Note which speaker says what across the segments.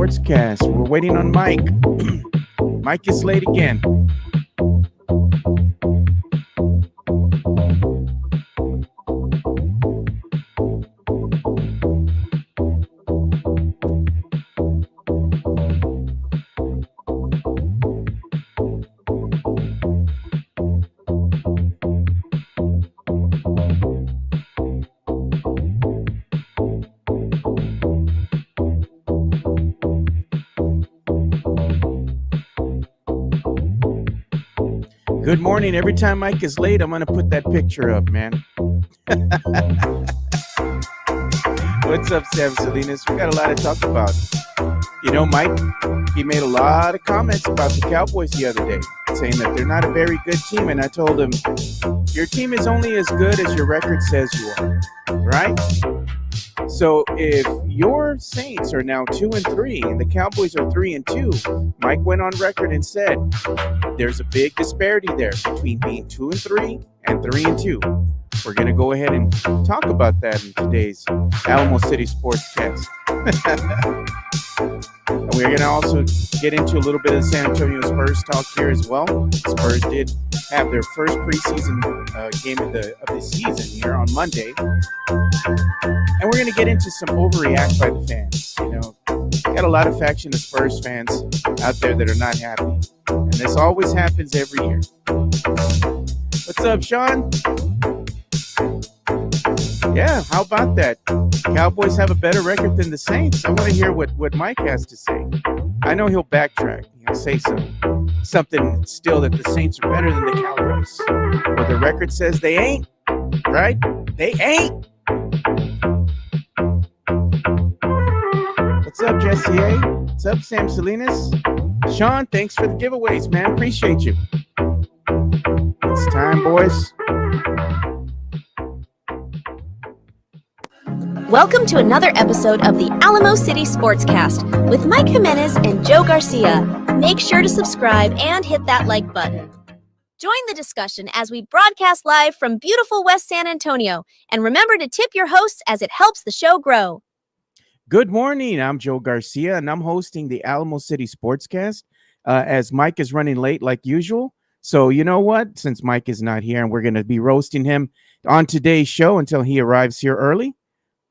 Speaker 1: Sportscast. We're waiting on Mike. Mike is late again. Good morning. Every time Mike is late, I'm going to put that picture up, man. What's up, Sam Salinas? We got a lot to talk about. You know, Mike, he made a lot of comments about the Cowboys the other day, saying that they're not a very good team. And I told him, your team is only as good as your record says you are, right? So if your Saints are now 2-3 and the Cowboys are 3-2, Mike went on record and said there's a big disparity there between being 2-3 and 3-2. We're going to go ahead and talk about that in today's Alamo City Sportscast. And we're going to also get into a little bit of San Antonio Spurs talk here as well. Spurs did have their first preseason game of the season here on Monday. And we're going to get into some overreact by the fans. You know, got a lot of faction of Spurs fans out there that are not happy. And this always happens every year. What's up, Sean? Yeah, how about that? Cowboys have a better record than the Saints. I want to hear what Mike has to say. I know he'll backtrack. He'll say something still that the Saints are better than the Cowboys. But the record says they ain't, right? They ain't. What's up, Jesse A? What's up, Sam Salinas? Sean, thanks for the giveaways, man. Appreciate you. It's time, boys.
Speaker 2: Welcome to another episode of the Alamo City Sportscast with Mike Jimenez and Joe Garcia. Make sure to subscribe and hit that like button. Join the discussion as we broadcast live from beautiful West San Antonio. And remember to tip your hosts as it helps the show grow.
Speaker 1: Good morning. I'm Joe Garcia, and I'm hosting the Alamo City Sportscast as Mike is running late like usual. So you know what? Since Mike is not here and we're going to be roasting him on today's show until he arrives here early,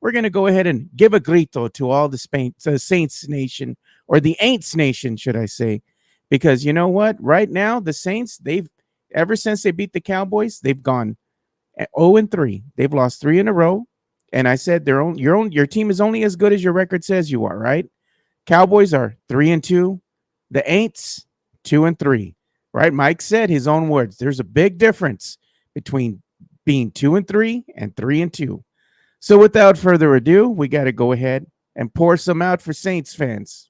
Speaker 1: we're going to go ahead and give a grito to all the Saints Nation, or the Aints Nation, should I say. Because you know what? Right now, the Saints, ever since they beat the Cowboys, they've gone 0-3. They've lost 3 in a row. And I said your team is only as good as your record says you are, right? Cowboys are 3-2. The Aints, 2-3. Right? Mike said his own words. There's a big difference between being 2-3 and 3-2. So without further ado, we got to go ahead and pour some out for Saints fans.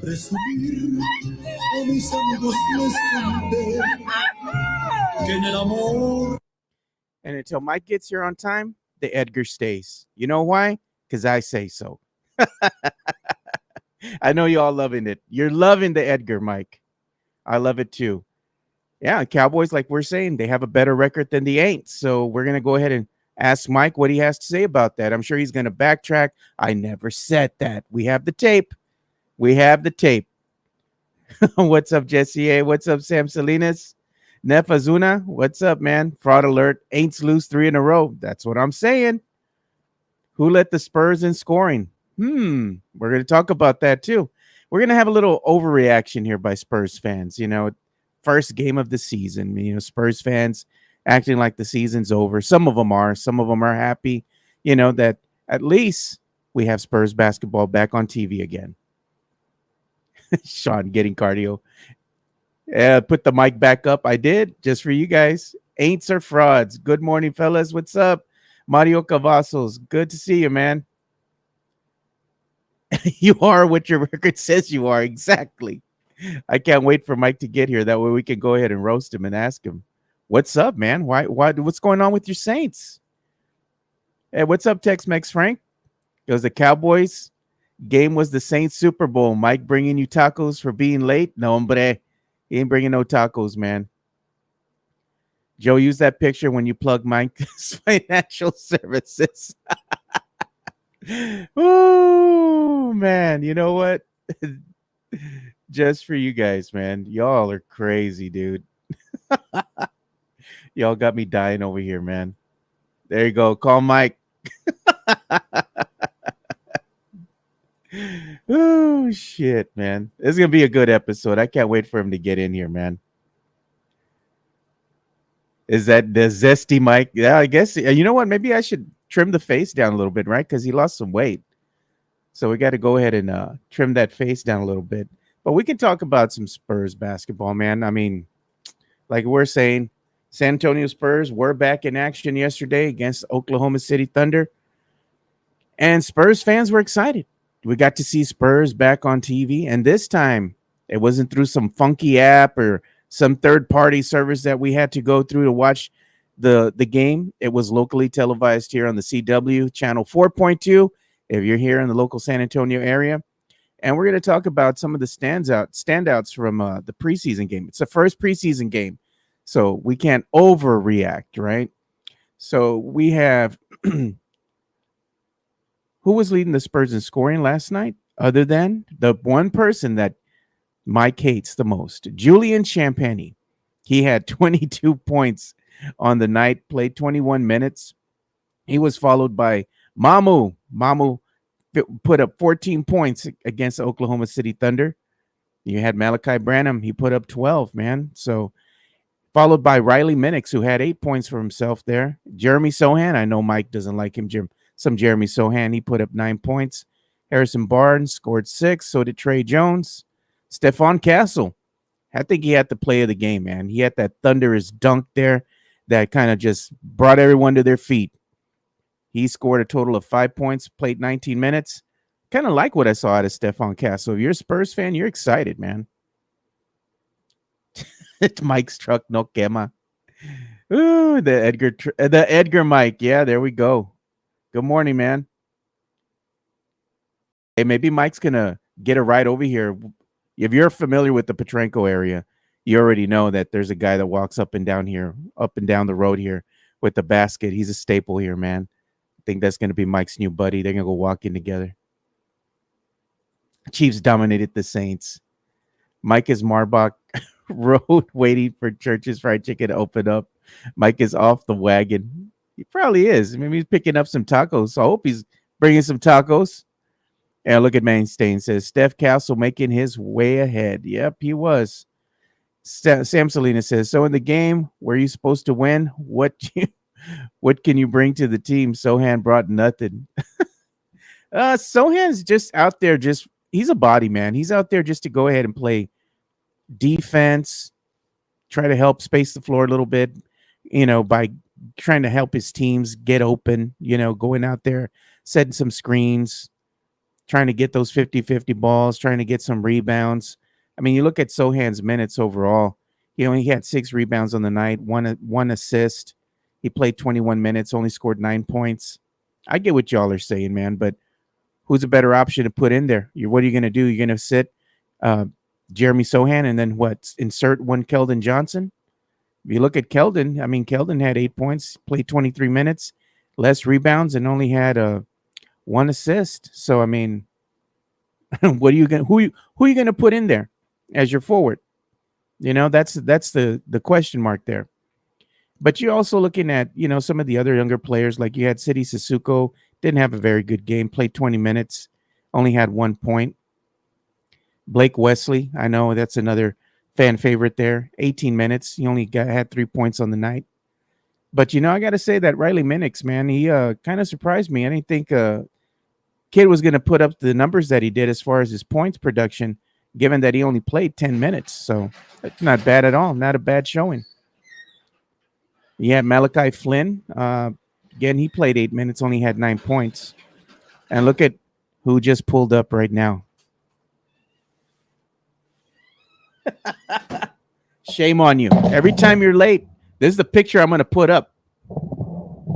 Speaker 3: Presumir a mis amigos no esconder que en el amor.
Speaker 1: And until Mike gets here on time, the Edgar stays. You know why? Because I say so. I know you all loving it. You're loving the Edgar, Mike. I love it too. Yeah, Cowboys, like we're saying, they have a better record than the Aints. So we're going to go ahead and ask Mike what he has to say about that. I'm sure he's going to backtrack. I never said that. We have the tape. We have the tape. What's up, Jesse A? What's up, Sam Salinas? Nefazuna, what's up, man? Fraud alert. Aints lose 3 in a row. That's what I'm saying. Who let the Spurs in scoring? We're going to talk about that too. We're going to have a little overreaction here by Spurs fans. You know, first game of the season. You know, Spurs fans acting like the season's over. Some of them are. Some of them are happy, you know, that at least we have Spurs basketball back on TV again. Sean getting cardio. Put the mic back up. I did, just for you guys. Aints are frauds. Good morning, fellas. What's up? Mario Cavazos. Good to see you, man. You are what your record says you are. Exactly. I can't wait for Mike to get here. That way we can go ahead and roast him and ask him, what's up, man? Why, what's going on with your Saints? Hey, what's up, Tex-Mex Frank? It was the Cowboys. Game was the Saints Super Bowl. Mike bringing you tacos for being late? No, hombre. He ain't bringing no tacos, man. Joe, use that picture when you plug Mike's financial services. Oh, man. You know what? Just for you guys, man. Y'all are crazy, dude. Y'all got me dying over here, man. There you go. Call Mike. Oh, shit, man. This is going to be a good episode. I can't wait for him to get in here, man. Is that the zesty Mike? Yeah, I guess. You know what? Maybe I should trim the face down a little bit, right? Because he lost some weight. So we got to go ahead and trim that face down a little bit. But we can talk about some Spurs basketball, man. I mean, like we're saying, San Antonio Spurs were back in action yesterday against Oklahoma City Thunder. And Spurs fans were excited. We got to see Spurs back on TV. And this time, it wasn't through some funky app or some third-party service that we had to go through to watch the game. It was locally televised here on the CW, channel 4.2, if you're here in the local San Antonio area. And we're going to talk about some of the standouts from the preseason game. It's the first preseason game, so we can't overreact, right? So we have who was leading the Spurs in scoring last night, other than the one person that Mike hates the most, Julian Champagny. He had 22 points on the night, played 21 minutes. He was followed by Mamu. Mamu put up 14 points against the Oklahoma City Thunder. You had Malachi Branham. He put up 12, man. So followed by Riley Minix, who had 8 points for himself there. Jeremy Sochan. I know Mike doesn't like him. Some Jeremy Sochan. He put up 9 points. Harrison Barnes scored 6. So did Trey Jones. Stephon Castle. I think he had the play of the game, man. He had that thunderous dunk there that kind of just brought everyone to their feet. He scored a total of 5 points, played 19 minutes. Kind of like what I saw out of Stephon Castle. If you're a Spurs fan, you're excited, man. It's Mike's truck, no quema. Ooh, the Edgar Mike. Yeah, there we go. Good morning, man. Hey, maybe Mike's going to get a ride over here. If you're familiar with the Petrenko area, you already know that there's a guy that walks up and down the road here with the basket. He's a staple here, man. I think that's going to be Mike's new buddy. They're going to go walking together. Chiefs dominated the Saints. Mike is Marbach Road waiting for Church's Fried Chicken to open up. Mike is off the wagon. He probably is. Maybe he's picking up some tacos. So I hope he's bringing some tacos. And look at Mainstain says, Steph Castle making his way ahead. Yep, he was. Sam Salinas says, so in the game where you're supposed to win, what can you bring to the team? Sochan brought nothing. Sohan's just out there. He's a body, man. He's out there just to go ahead and play defense, try to help space the floor a little bit, by trying to help his teams get open, going out there, setting some screens, trying to get those 50-50 balls, trying to get some rebounds. I mean, you look at Sochan's minutes overall. He had 6 rebounds on the night, one assist. He played 21 minutes, only scored 9 points. I get what y'all are saying, man, but who's a better option to put in there? What are you going to do? You're going to sit Jeremy Sochan and then what? Insert one Keldon Johnson? If you look at Keldon, I mean, Keldon had 8 points, played 23 minutes, less rebounds, and only had 1 assist. So, I mean, what are you going? Who are you going to put in there as your forward? That's the question mark there. But you're also looking at some of the other younger players, like you had City Sissoko, didn't have a very good game, played 20 minutes, only had 1 point. Blake Wesley, I know that's another fan favorite there, 18 minutes. He only had 3 points on the night. But I got to say that Riley Minix, man, he kind of surprised me. I didn't think kid was going to put up the numbers that he did as far as his points production, given that he only played 10 minutes. So that's not bad at all. Not a bad showing. Yeah, Malachi Flynn. Again, he played 8 minutes, only had 9 points. And look at who just pulled up right now. Shame on you. Every time you're late, this is the picture I'm going to put up.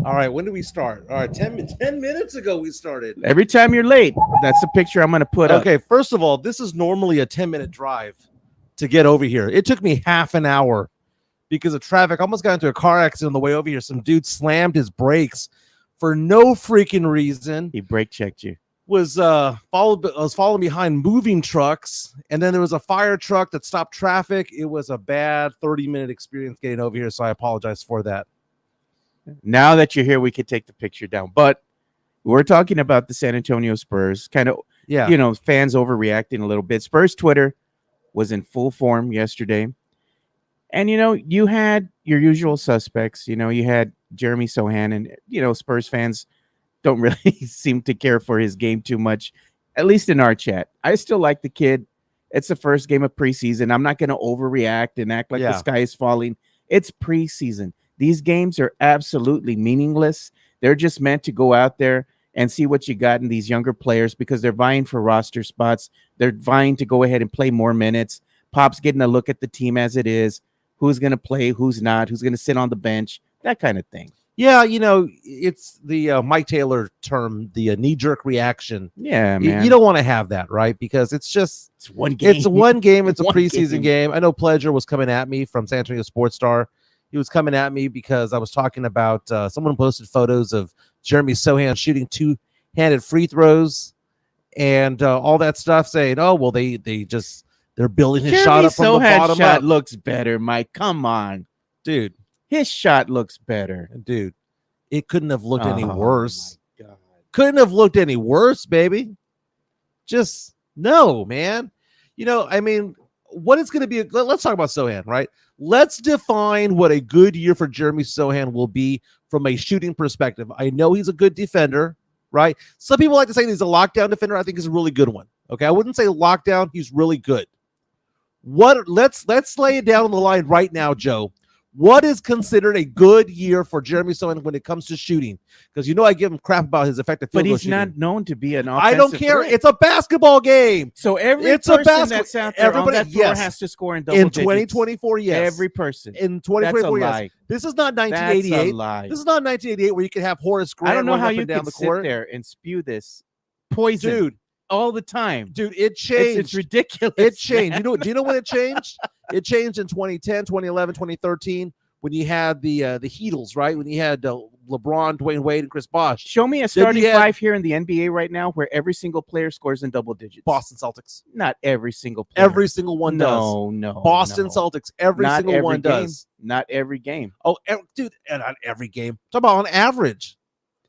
Speaker 4: All right, when do we start? All right, 10 minutes ago we started.
Speaker 1: Every time you're late, that's the picture I'm going to put up.
Speaker 4: Okay, first of all, this is normally a 10-minute drive to get over here. It took me half an hour because of traffic. I almost got into a car accident on the way over here. Some dude slammed his brakes for no freaking reason.
Speaker 1: He brake checked you.
Speaker 4: Was following behind moving trucks, and then there was a fire truck that stopped traffic. It was a bad 30-minute experience getting over here, so I apologize for that.
Speaker 1: Now that you're here, we could take the picture down. But we're talking about the San Antonio Spurs. Kind of, fans overreacting a little bit. Spurs Twitter was in full form yesterday. And, you had your usual suspects. You had Jeremy Sochan, and, Spurs fans don't really seem to care for his game too much, at least in our chat. I still like the kid. It's the first game of preseason. I'm not going to overreact and act like the sky is falling. It's preseason. These games are absolutely meaningless. They're just meant to go out there and see what you got in these younger players because they're vying for roster spots. They're vying to go ahead and play more minutes. Pop's getting a look at the team as it is, who's going to play, who's not, who's going to sit on the bench, that kind of thing.
Speaker 4: Yeah, it's the Mike Taylor term, the knee-jerk reaction.
Speaker 1: Yeah, man.
Speaker 4: You don't want to have that, right? Because it's
Speaker 1: one game.
Speaker 4: It's one game. It's a
Speaker 1: One
Speaker 4: preseason game. I know Pledger was coming at me from San Antonio Sports Star. He was coming at me because I was talking about someone posted photos of Jeremy Sochan shooting two-handed free throws and all that stuff, saying, "Oh, well, they're building his shot up from the bottom
Speaker 1: shot
Speaker 4: up."
Speaker 1: looks better, Mike. Come on,
Speaker 4: dude.
Speaker 1: His shot looks better,
Speaker 4: dude. It couldn't have looked any worse.
Speaker 1: My God.
Speaker 4: Couldn't have looked any worse, baby. Just no, man. What it's going to be. Let's talk about Sochan, right? Let's define what a good year for Jeremy Sochan will be from a shooting perspective. I know he's a good defender, right? Some people like to say he's a lockdown defender. I think he's a really good one. Okay, I wouldn't say lockdown. He's really good. Let's lay it down on the line right now, Joe. What is considered a good year for Jeremy Sochan when it comes to shooting? Because I give him crap about his effective field goal shooting.
Speaker 1: But he's not known to be an offensive
Speaker 4: I don't care.
Speaker 1: threat.
Speaker 4: It's a basketball game.
Speaker 1: So every person that's out there on that floor has to score in double digits.
Speaker 4: In 2024, yes.
Speaker 1: Every person.
Speaker 4: In 2024,
Speaker 1: That's a
Speaker 4: yes.
Speaker 1: lie.
Speaker 4: This is not 1988.
Speaker 1: That's a lie.
Speaker 4: This is not 1988 where you can have Horace Grant
Speaker 1: I don't know how you
Speaker 4: down
Speaker 1: can
Speaker 4: the
Speaker 1: sit
Speaker 4: court.
Speaker 1: there and spew this poison,
Speaker 4: Dude.
Speaker 1: all the time.
Speaker 4: Dude, it changed.
Speaker 1: It's ridiculous.
Speaker 4: It changed. Do you know when it changed? It changed in 2010, 2011, 2013. When you had the Heatles, right? When you had LeBron, Dwayne Wade, and Chris Bosh.
Speaker 1: Show me a starting five here in the NBA right now where every single player scores in double digits.
Speaker 4: Boston Celtics.
Speaker 1: Not every single player.
Speaker 4: Every single one does.
Speaker 1: No.
Speaker 4: Boston Celtics. Every
Speaker 1: Not
Speaker 4: single
Speaker 1: every
Speaker 4: one
Speaker 1: game.
Speaker 4: does.
Speaker 1: Not every game.
Speaker 4: Oh, dude, and not every game. Talk about on average.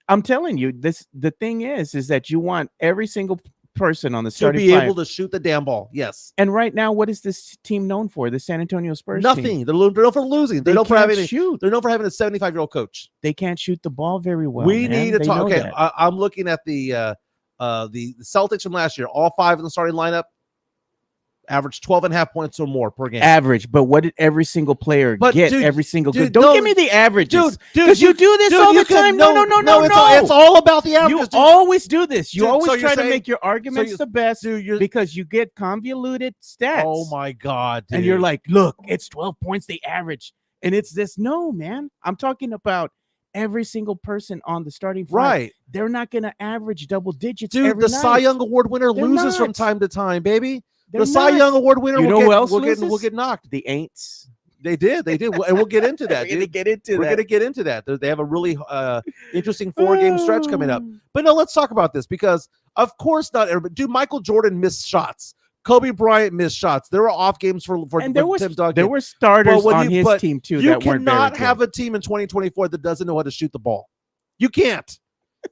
Speaker 1: I'm telling you, the thing is that you want every single person on the
Speaker 4: To
Speaker 1: starting
Speaker 4: be
Speaker 1: five.
Speaker 4: able to shoot the damn ball. Yes.
Speaker 1: And right now, what is this team known for? The San Antonio Spurs
Speaker 4: Nothing.
Speaker 1: team?
Speaker 4: They're known for losing. They're known for having
Speaker 1: shoot.
Speaker 4: They're known for having a 75-year-old coach.
Speaker 1: They can't shoot the ball very well.
Speaker 4: We
Speaker 1: man.
Speaker 4: need to
Speaker 1: They
Speaker 4: talk.
Speaker 1: know
Speaker 4: Okay,
Speaker 1: that.
Speaker 4: I'm looking at the Celtics from last year. All five in the starting lineup averaged 12.5 points or more per game.
Speaker 1: Average, but what did every single player get?
Speaker 4: Dude,
Speaker 1: every single
Speaker 4: dude,
Speaker 1: good. Don't give me the averages,
Speaker 4: dude,
Speaker 1: because you do this all the time. No.
Speaker 4: It's all about the averages.
Speaker 1: You always do this. You
Speaker 4: Dude,
Speaker 1: always
Speaker 4: so
Speaker 1: try
Speaker 4: you're
Speaker 1: to
Speaker 4: saying-
Speaker 1: make your arguments the best because you get convoluted stats.
Speaker 4: Oh my God, dude.
Speaker 1: And you're like, look, it's 12 points they average, and it's this. No, man, I'm talking about every single person on the starting five.
Speaker 4: Right.
Speaker 1: They're not going to average double digits.
Speaker 4: Dude,
Speaker 1: every
Speaker 4: the
Speaker 1: night.
Speaker 4: Cy Young Award winner
Speaker 1: They're
Speaker 4: loses from
Speaker 1: not.
Speaker 4: time to time, baby.
Speaker 1: They're
Speaker 4: The Cy
Speaker 1: not.
Speaker 4: Young Award winner
Speaker 1: You know
Speaker 4: will
Speaker 1: who else
Speaker 4: will
Speaker 1: loses?
Speaker 4: get knocked.
Speaker 1: The Aints.
Speaker 4: They did, and we'll get into that.
Speaker 1: We're going to
Speaker 4: dude.
Speaker 1: get into
Speaker 4: We're
Speaker 1: that.
Speaker 4: going to get into that. They have a really interesting 4-game stretch coming up. But no, let's talk about this because, of course, not everybody. Dude, Michael Jordan missed shots. Kobe Bryant missed shots. There were off games for
Speaker 1: And there
Speaker 4: Tim Duncan.
Speaker 1: There were starters
Speaker 4: But
Speaker 1: on his team, too,
Speaker 4: You
Speaker 1: that weren't very
Speaker 4: cannot
Speaker 1: good.
Speaker 4: have a team in 2024 that doesn't know how to shoot the ball. You can't.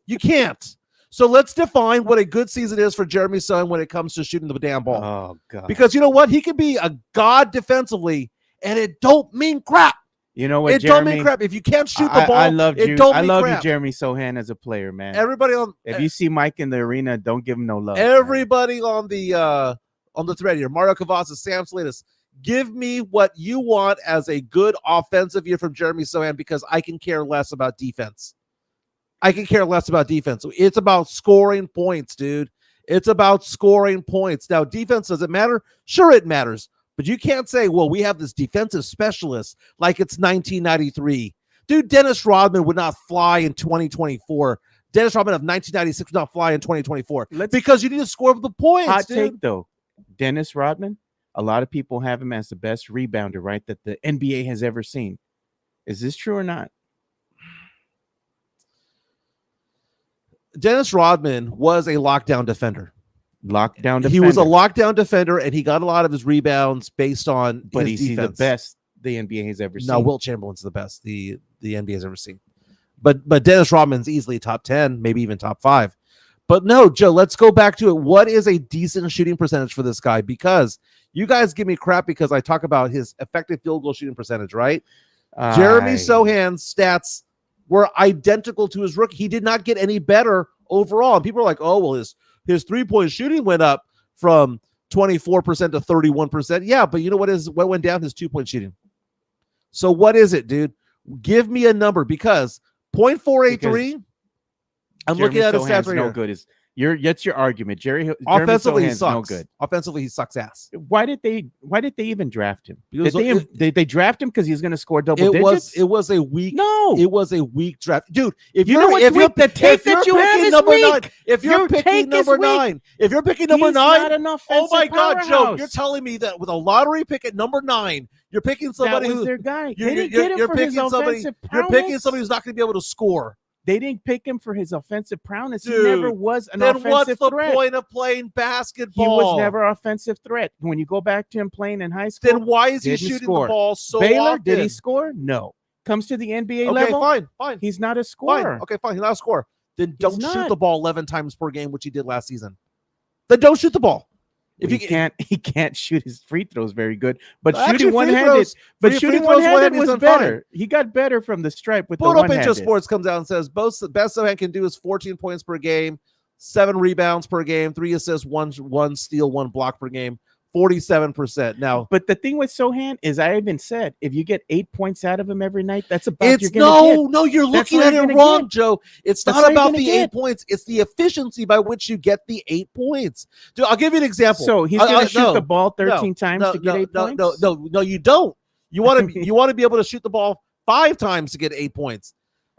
Speaker 4: You can't. So let's define what a good season is for Jeremy Sochan when it comes to shooting the damn ball.
Speaker 1: Oh, God.
Speaker 4: Because you know what? He can be a god defensively, and it don't mean crap.
Speaker 1: You know what,
Speaker 4: It
Speaker 1: Jeremy?
Speaker 4: don't mean crap. If you can't shoot the ball,
Speaker 1: I love
Speaker 4: it
Speaker 1: you.
Speaker 4: don't
Speaker 1: I
Speaker 4: mean
Speaker 1: love
Speaker 4: crap.
Speaker 1: you, Jeremy Sochan, as a player, man.
Speaker 4: Everybody on
Speaker 1: If you see Mike in the arena, don't give him no love.
Speaker 4: everybody on the thread here, Mario Cavazos, Sam Slatus, give me what you want as a good offensive year from Jeremy Sochan because I can care less about defense. It's about scoring points, dude. It's about scoring points. Now, defense, does it matter? Sure, it matters. But you can't say, well, we have this defensive specialist like it's 1993. Dude, Dennis Rodman would not fly in 2024. Dennis Rodman of 1996 would not fly in 2024 because you need to score the points.
Speaker 1: Hot
Speaker 4: dude.
Speaker 1: take though, Dennis Rodman. A lot of people have him as the best rebounder, right? That the NBA has ever seen. Is this true or not?
Speaker 4: Dennis Rodman was a lockdown defender.
Speaker 1: He
Speaker 4: was a lockdown defender, and he got a lot of his rebounds based on
Speaker 1: but
Speaker 4: his
Speaker 1: he's
Speaker 4: defense.
Speaker 1: the best the NBA has ever seen.
Speaker 4: No, Wilt Chamberlain's the best the NBA has ever seen. But Dennis Rodman's easily top 10, maybe even top 5. But no, Joe, let's go back to it. What is a decent shooting percentage for this guy? Because you guys give me crap because I talk about his effective field goal shooting percentage, right? Jeremy Sochan's stats were identical to his rookie. He did not get any better overall. And people are like, oh, well, his three-point shooting went up from 24% to 31%. Yeah, but you know what went down? His two-point shooting. So what is it, dude? Give me a number because 0.483. I'm looking at his stats right here.
Speaker 1: Good. That's your argument.
Speaker 4: Offensively, he sucks.
Speaker 1: No good.
Speaker 4: Offensively, he sucks ass.
Speaker 1: Why did they even draft him? Did they draft him because he's going to score double digits?
Speaker 4: It was a weak.
Speaker 1: No,
Speaker 4: it was a weak draft, dude. If
Speaker 1: you know what's weak, the tape that you have is weak.
Speaker 4: If you're picking number 9,
Speaker 1: not an
Speaker 4: oh my God,
Speaker 1: powerhouse.
Speaker 4: Joe, you're telling me that with a lottery pick at number 9, you're picking somebody
Speaker 1: that was their guy.
Speaker 4: You're picking somebody who's not going to be able to score.
Speaker 1: They didn't pick him for his offensive prowess.
Speaker 4: Dude,
Speaker 1: he never was an
Speaker 4: then
Speaker 1: offensive threat.
Speaker 4: What's the point of playing basketball?
Speaker 1: He was never an offensive threat. When you go back to him playing in high school,
Speaker 4: then why is he shooting the ball so
Speaker 1: Baylor,
Speaker 4: often?
Speaker 1: did he score? No. Comes to the NBA
Speaker 4: okay,
Speaker 1: level?
Speaker 4: Fine.
Speaker 1: He's not a scorer.
Speaker 4: Fine. Okay, fine. He's not a scorer. Then don't shoot the ball 11 times per game, which he did last season. Then don't shoot the ball.
Speaker 1: He can't shoot his free throws very good, but shooting one-handed, was better. He got better from the stripe with the one-handed.
Speaker 4: Pincho Sports comes out and says the best Sochan can do is 14 points per game, 7 rebounds per game, 3 assists, 1 steal, 1 block per game, 47%. Now,
Speaker 1: but the thing with Sochan is, I even said, if you get 8 points out of him every night, that's about you're gonna get.
Speaker 4: No, you're looking at it wrong, Joe. It's not about the 8 points. It's the efficiency by which you get the 8 points. Dude, I'll give you an example.
Speaker 1: So he's going to shoot the ball 13 times to get 8 points?
Speaker 4: No, you don't. You want to be able to shoot the ball 5 times to get 8 points.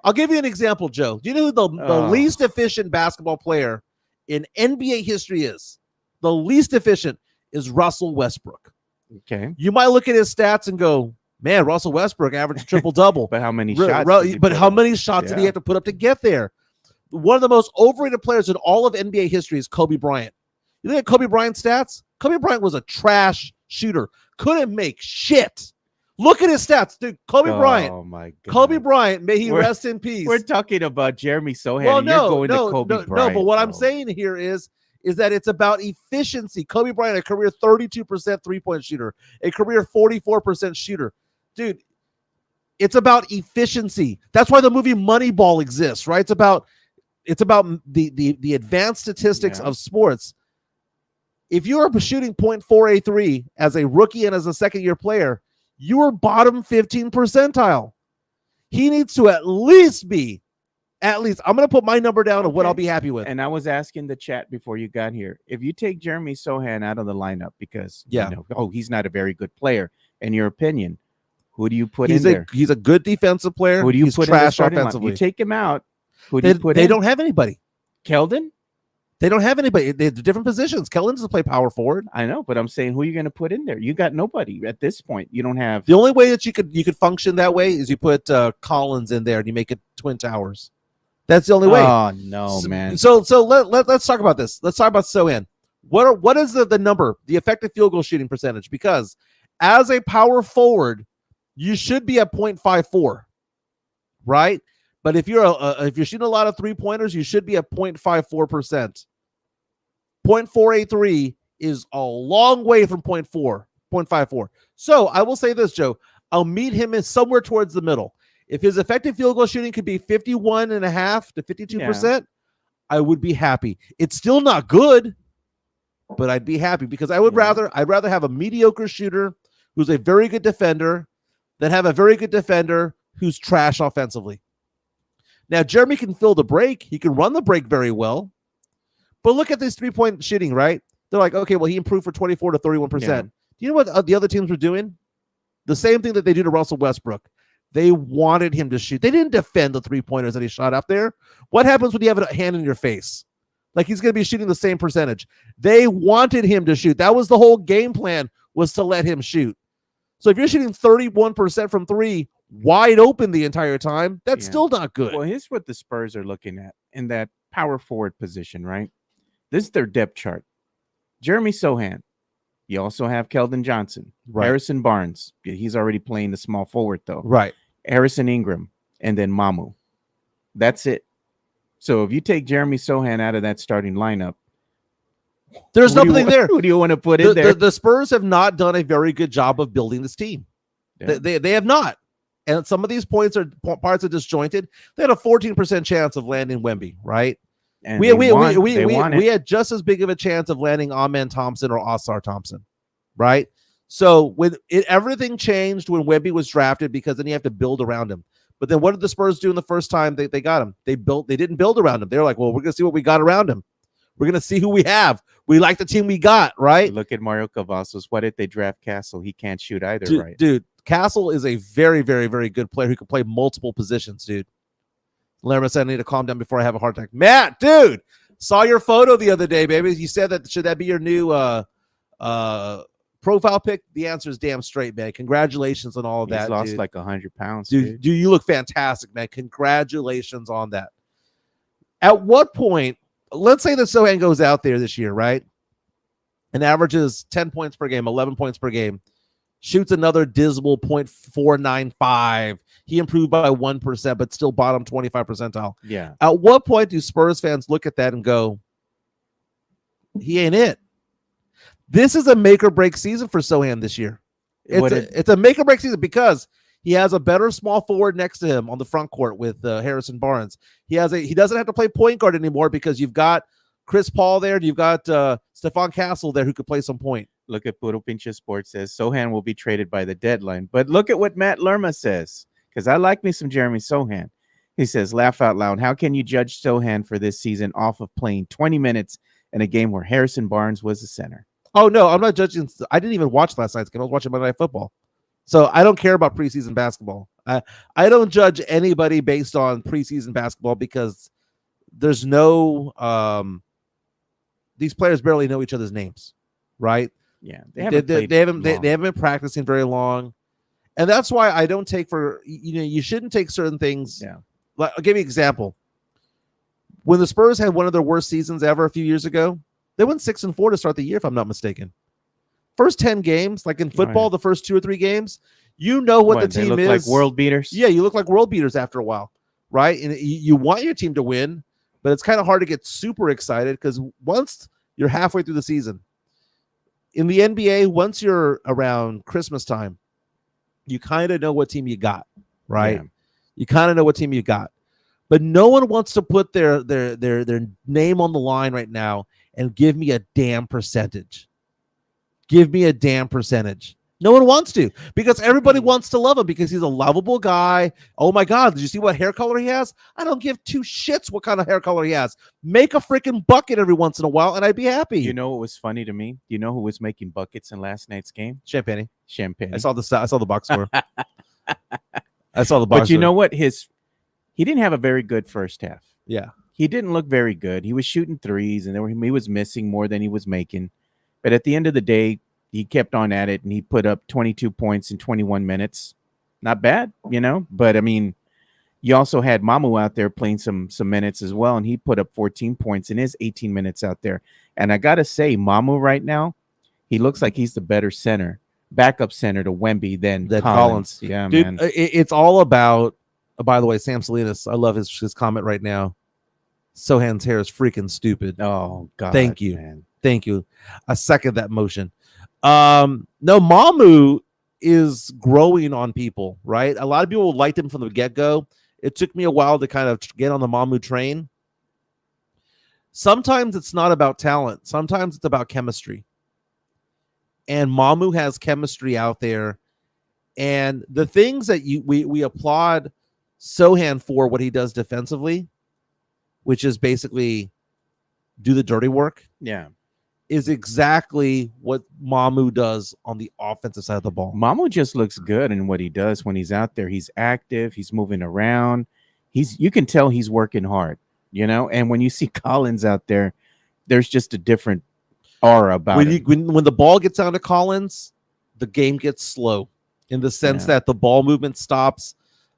Speaker 4: I'll give you an example, Joe. Do you know who the least efficient basketball player in NBA history is? The least efficient is Russell Westbrook.
Speaker 1: Okay.
Speaker 4: You might look at his stats and go, man, Russell Westbrook averaged triple-double.
Speaker 1: But how many shots?
Speaker 4: How many shots did he have to put up to get there? One of the most overrated players in all of NBA history is Kobe Bryant. You look at Kobe Bryant's stats? Kobe Bryant was a trash shooter. Couldn't make shit. Look at his stats, dude. Kobe Bryant.
Speaker 1: Oh, my God.
Speaker 4: Kobe Bryant, may he rest in peace.
Speaker 1: We're talking about Jeremy Sochan. Well, you're going to Kobe Bryant.
Speaker 4: No, but what I'm saying here is that it's about efficiency. Kobe Bryant, a career 32% three-point shooter, a career 44% shooter. Dude, it's about efficiency. That's why the movie Moneyball exists, right? It's about the advanced statistics of sports. If you are shooting 0.483 as a rookie and as a second-year player, you are bottom 15 percentile. He needs to at least, I'm going to put my number down of what I'll be happy with.
Speaker 1: And I was asking the chat before you got here, if you take Jeremy Sochan out of the lineup because, he's not a very good player, in your opinion, who do you put in there?
Speaker 4: He's a good defensive player.
Speaker 1: Who do you put
Speaker 4: trash
Speaker 1: in
Speaker 4: offensively?
Speaker 1: You take him out. Who do you put in?
Speaker 4: They don't have anybody.
Speaker 1: Keldon?
Speaker 4: They don't have anybody. They're different positions. Keldon doesn't play power forward.
Speaker 1: I know, but I'm saying, who are you going to put in there? You got nobody at this point. You don't have.
Speaker 4: The only way that you could function that way is you put Collins in there and you make it Twin Towers. That's the only way.
Speaker 1: Oh no, man.
Speaker 4: So let's talk about this. Let's talk about Sochan. What is the number, the effective field goal shooting percentage? Because as a power forward, you should be at 0.54, right? But if you're shooting a lot of 3-pointers, you should be at 0.54%. 0.483 is a long way from 0.54. So I will say this, Joe. I'll meet him in somewhere towards the middle. If his effective field goal shooting could be 51.5 to 52%, I would be happy. It's still not good, but I'd be happy because I'd rather have a mediocre shooter who's a very good defender than have a very good defender who's trash offensively. Now, Jeremy can fill the break. He can run the break very well. But look at this 3-point shooting, right? They're like, okay, well, he improved from 24 to 31%. Do you know what the other teams were doing? The same thing that they do to Russell Westbrook. They wanted him to shoot. They didn't defend the 3-pointers that he shot up there. What happens when you have a hand in your face? Like he's going to be shooting the same percentage. They wanted him to shoot. That was the whole game plan, was to let him shoot. So if you're shooting 31% from 3 wide open the entire time, that's still not good.
Speaker 1: Well, here's what the Spurs are looking at in that power forward position, right? This is their depth chart. Jeremy Sochan. You also have Keldon Johnson.
Speaker 4: Right.
Speaker 1: Harrison Barnes. He's already playing the small forward, though.
Speaker 4: Right.
Speaker 1: Harrison Ingram. And then Mamu. That's it. So if you take Jeremy Sochan out of that starting lineup,
Speaker 4: there's nothing there.
Speaker 1: Who do you want to put in there?
Speaker 4: The Spurs have not done a very good job of building this team. Yeah. They have not. And some of these parts are disjointed. They had a 14% chance of landing Wemby, right?
Speaker 1: And
Speaker 4: we had just as big of a chance of landing Amen Thompson or Osar Thompson, right? So everything changed when Wemby was drafted, because then you have to build around him. But then what did the Spurs do in the first time they got him? They didn't build around him. They were like, well, we're going to see what we got around him. We're going to see who we have. We like the team we got, right?
Speaker 1: Look at Mario Cavazos. Why did they draft Castle? He can't shoot either, right?
Speaker 4: Dude, Castle is a very, very, very good player who can play multiple positions, dude. Lerma said, I need to calm down before I have a heart attack. Matt, dude, saw your photo the other day, baby. You said that should that be your new profile pic? The answer is damn straight, man. Congratulations on all of that.
Speaker 1: He's lost
Speaker 4: dude.
Speaker 1: like 100 pounds,
Speaker 4: dude. You look fantastic, man. Congratulations on that. At what point, let's say that Sochan goes out there this year, right, and averages 10 points per game, 11 points per game, shoots another dismal .495. He improved by 1%, but still bottom 25 percentile.
Speaker 1: Yeah.
Speaker 4: At what point do Spurs fans look at that and go, he ain't it? This is a make or break season for Sochan this year. It's a make or break season because he has a better small forward next to him on the front court with Harrison Barnes. He doesn't have to play point guard anymore because you've got Chris Paul there. And you've got Stephon Castle there who could play some point.
Speaker 1: Look at Puro Pinche Sports says Sochan will be traded by the deadline. But look at what Matt Lerma says, because I like me some Jeremy Sochan. He says, laugh out loud. How can you judge Sochan for this season off of playing 20 minutes in a game where Harrison Barnes was the center?
Speaker 4: Oh, no, I'm not judging. I didn't even watch last night's game. I was watching Monday Night Football. So I don't care about preseason basketball. I don't judge anybody based on preseason basketball because there's no these players barely know each other's names, right?
Speaker 1: Yeah,
Speaker 4: they haven't been practicing very long, and that's why I don't take for you shouldn't take certain things.
Speaker 1: Yeah,
Speaker 4: like, I'll give you an example. When the Spurs had one of their worst seasons ever a few years ago, they went 6-4 to start the year, if I'm not mistaken. First 10 games, like in football, the first 2 or 3 games, what the team
Speaker 1: look
Speaker 4: is.
Speaker 1: Like world beaters.
Speaker 4: Yeah, you look like world beaters after a while, right? And you want your team to win, but it's kind of hard to get super excited because once you're halfway through the season, in the NBA, once you're around Christmas time, you kind of know what team you got, right? Yeah. You kind of know what team you got, but no one wants to put their name on the line right now and give me a damn percentage. Give me a damn percentage. No one wants to because everybody wants to love him because he's a lovable guy. Oh my God, did you see what hair color he has? I don't give 2 shits what kind of hair color he has. Make a freaking bucket every once in a while and I'd be happy.
Speaker 1: You know what was funny to me? You know who was making buckets in last night's game?
Speaker 4: Champagne.
Speaker 1: I
Speaker 4: saw the box score. I saw the box.
Speaker 1: But you know what? He didn't have a very good first half.
Speaker 4: Yeah.
Speaker 1: He didn't look very good. He was shooting threes and he was missing more than he was making. But at the end of the day, he kept on at it and he put up 22 points in 21 minutes. Not bad, but I mean, you also had Mamu out there playing some minutes as well. And he put up 14 points in his 18 minutes out there. And I got to say, Mamu right now, he looks like he's the better backup center to Wemby than Collins. Yeah,
Speaker 4: dude,
Speaker 1: man.
Speaker 4: It's all about, by the way, Sam Salinas, I love his comment right now. Sochan's hair is freaking stupid.
Speaker 1: Oh, God.
Speaker 4: Thank you.
Speaker 1: Man.
Speaker 4: Thank you. I second that motion. No, Mamu is growing on people, right? A lot of people liked him from the get-go. It took me a while to kind of get on the Mamu train. Sometimes it's not about talent. Sometimes it's about chemistry. And Mamu has chemistry out there. And the things that we applaud Sochan for what he does defensively, which is basically do the dirty work.
Speaker 1: Yeah.
Speaker 4: is exactly what Mamu does on the offensive side of the ball.
Speaker 1: Mamu just looks good in what he does when he's out there. He's active. He's moving around. You can tell he's working hard, And when you see Collins out there, there's just a different aura about it.
Speaker 4: When the ball gets down to Collins, the game gets slow in the sense that the ball movement stops.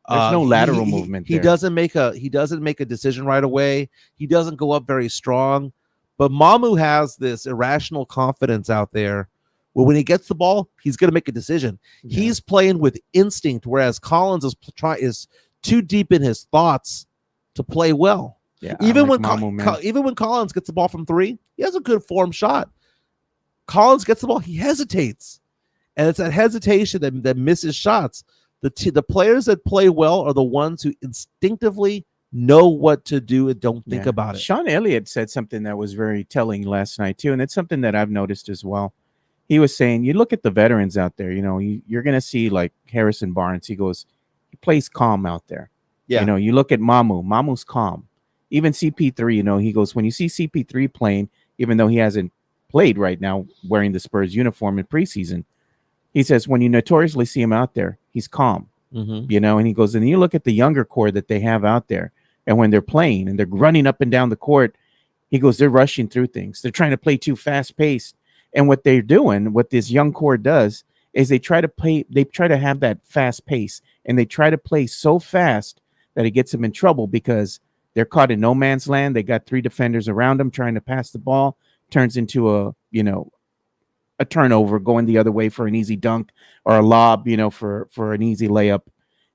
Speaker 1: There's no lateral movement.
Speaker 4: He doesn't make a decision right away. He doesn't go up very strong. But Mamu has this irrational confidence out there where when he gets the ball, he's going to make a decision. Yeah. He's playing with instinct, whereas Collins is too deep in his thoughts to play well.
Speaker 1: Yeah,
Speaker 4: even when Collins gets the ball from 3, he has a good form shot. Collins gets the ball, he hesitates, and it's that hesitation that misses shots. The players that play well are the ones who instinctively know what to do and don't think about it.
Speaker 1: Sean Elliott said something that was very telling last night too, and it's something that I've noticed as well. He was saying, you look at the veterans out there, you're going to see like Harrison Barnes. He goes, he plays calm out there. Yeah. You look at Mamu's calm. Even CP3, he goes, when you see CP3 playing, even though he hasn't played right now wearing the Spurs uniform in preseason, he says when you notoriously see him out there, he's calm.
Speaker 4: Mm-hmm.
Speaker 1: And he goes, and you look at the younger core that they have out there, and when they're playing and they're running up and down the court, he goes, they're rushing through things. They're trying to play too fast paced. And what they're doing, what this young core does, is they try to have that fast pace, and they try to play so fast that it gets them in trouble because they're caught in no man's land. They got 3 defenders around them trying to pass the ball, turns into a turnover going the other way for an easy dunk or a lob, for an easy layup.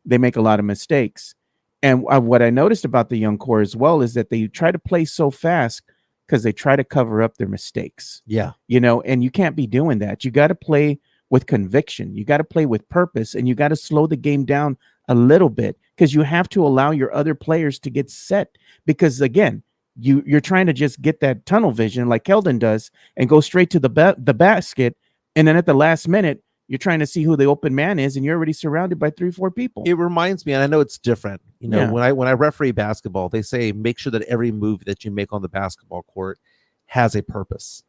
Speaker 1: They make a lot of mistakes. And what I noticed about the young core as well is that they try to play so fast because they try to cover up their mistakes.
Speaker 4: Yeah.
Speaker 1: And you can't be doing that. You got to play with conviction. You got to play with purpose, and you got to slow the game down a little bit because you have to allow your other players to get set. Because again, you're trying to just get that tunnel vision like Keldon does and go straight to the basket. And then at the last minute, you're trying to see who the open man is, and you're already surrounded by 3-4 people.
Speaker 4: It reminds me, and I know it's different. When I referee basketball, they say make sure that every move that you make on the basketball court has a purpose.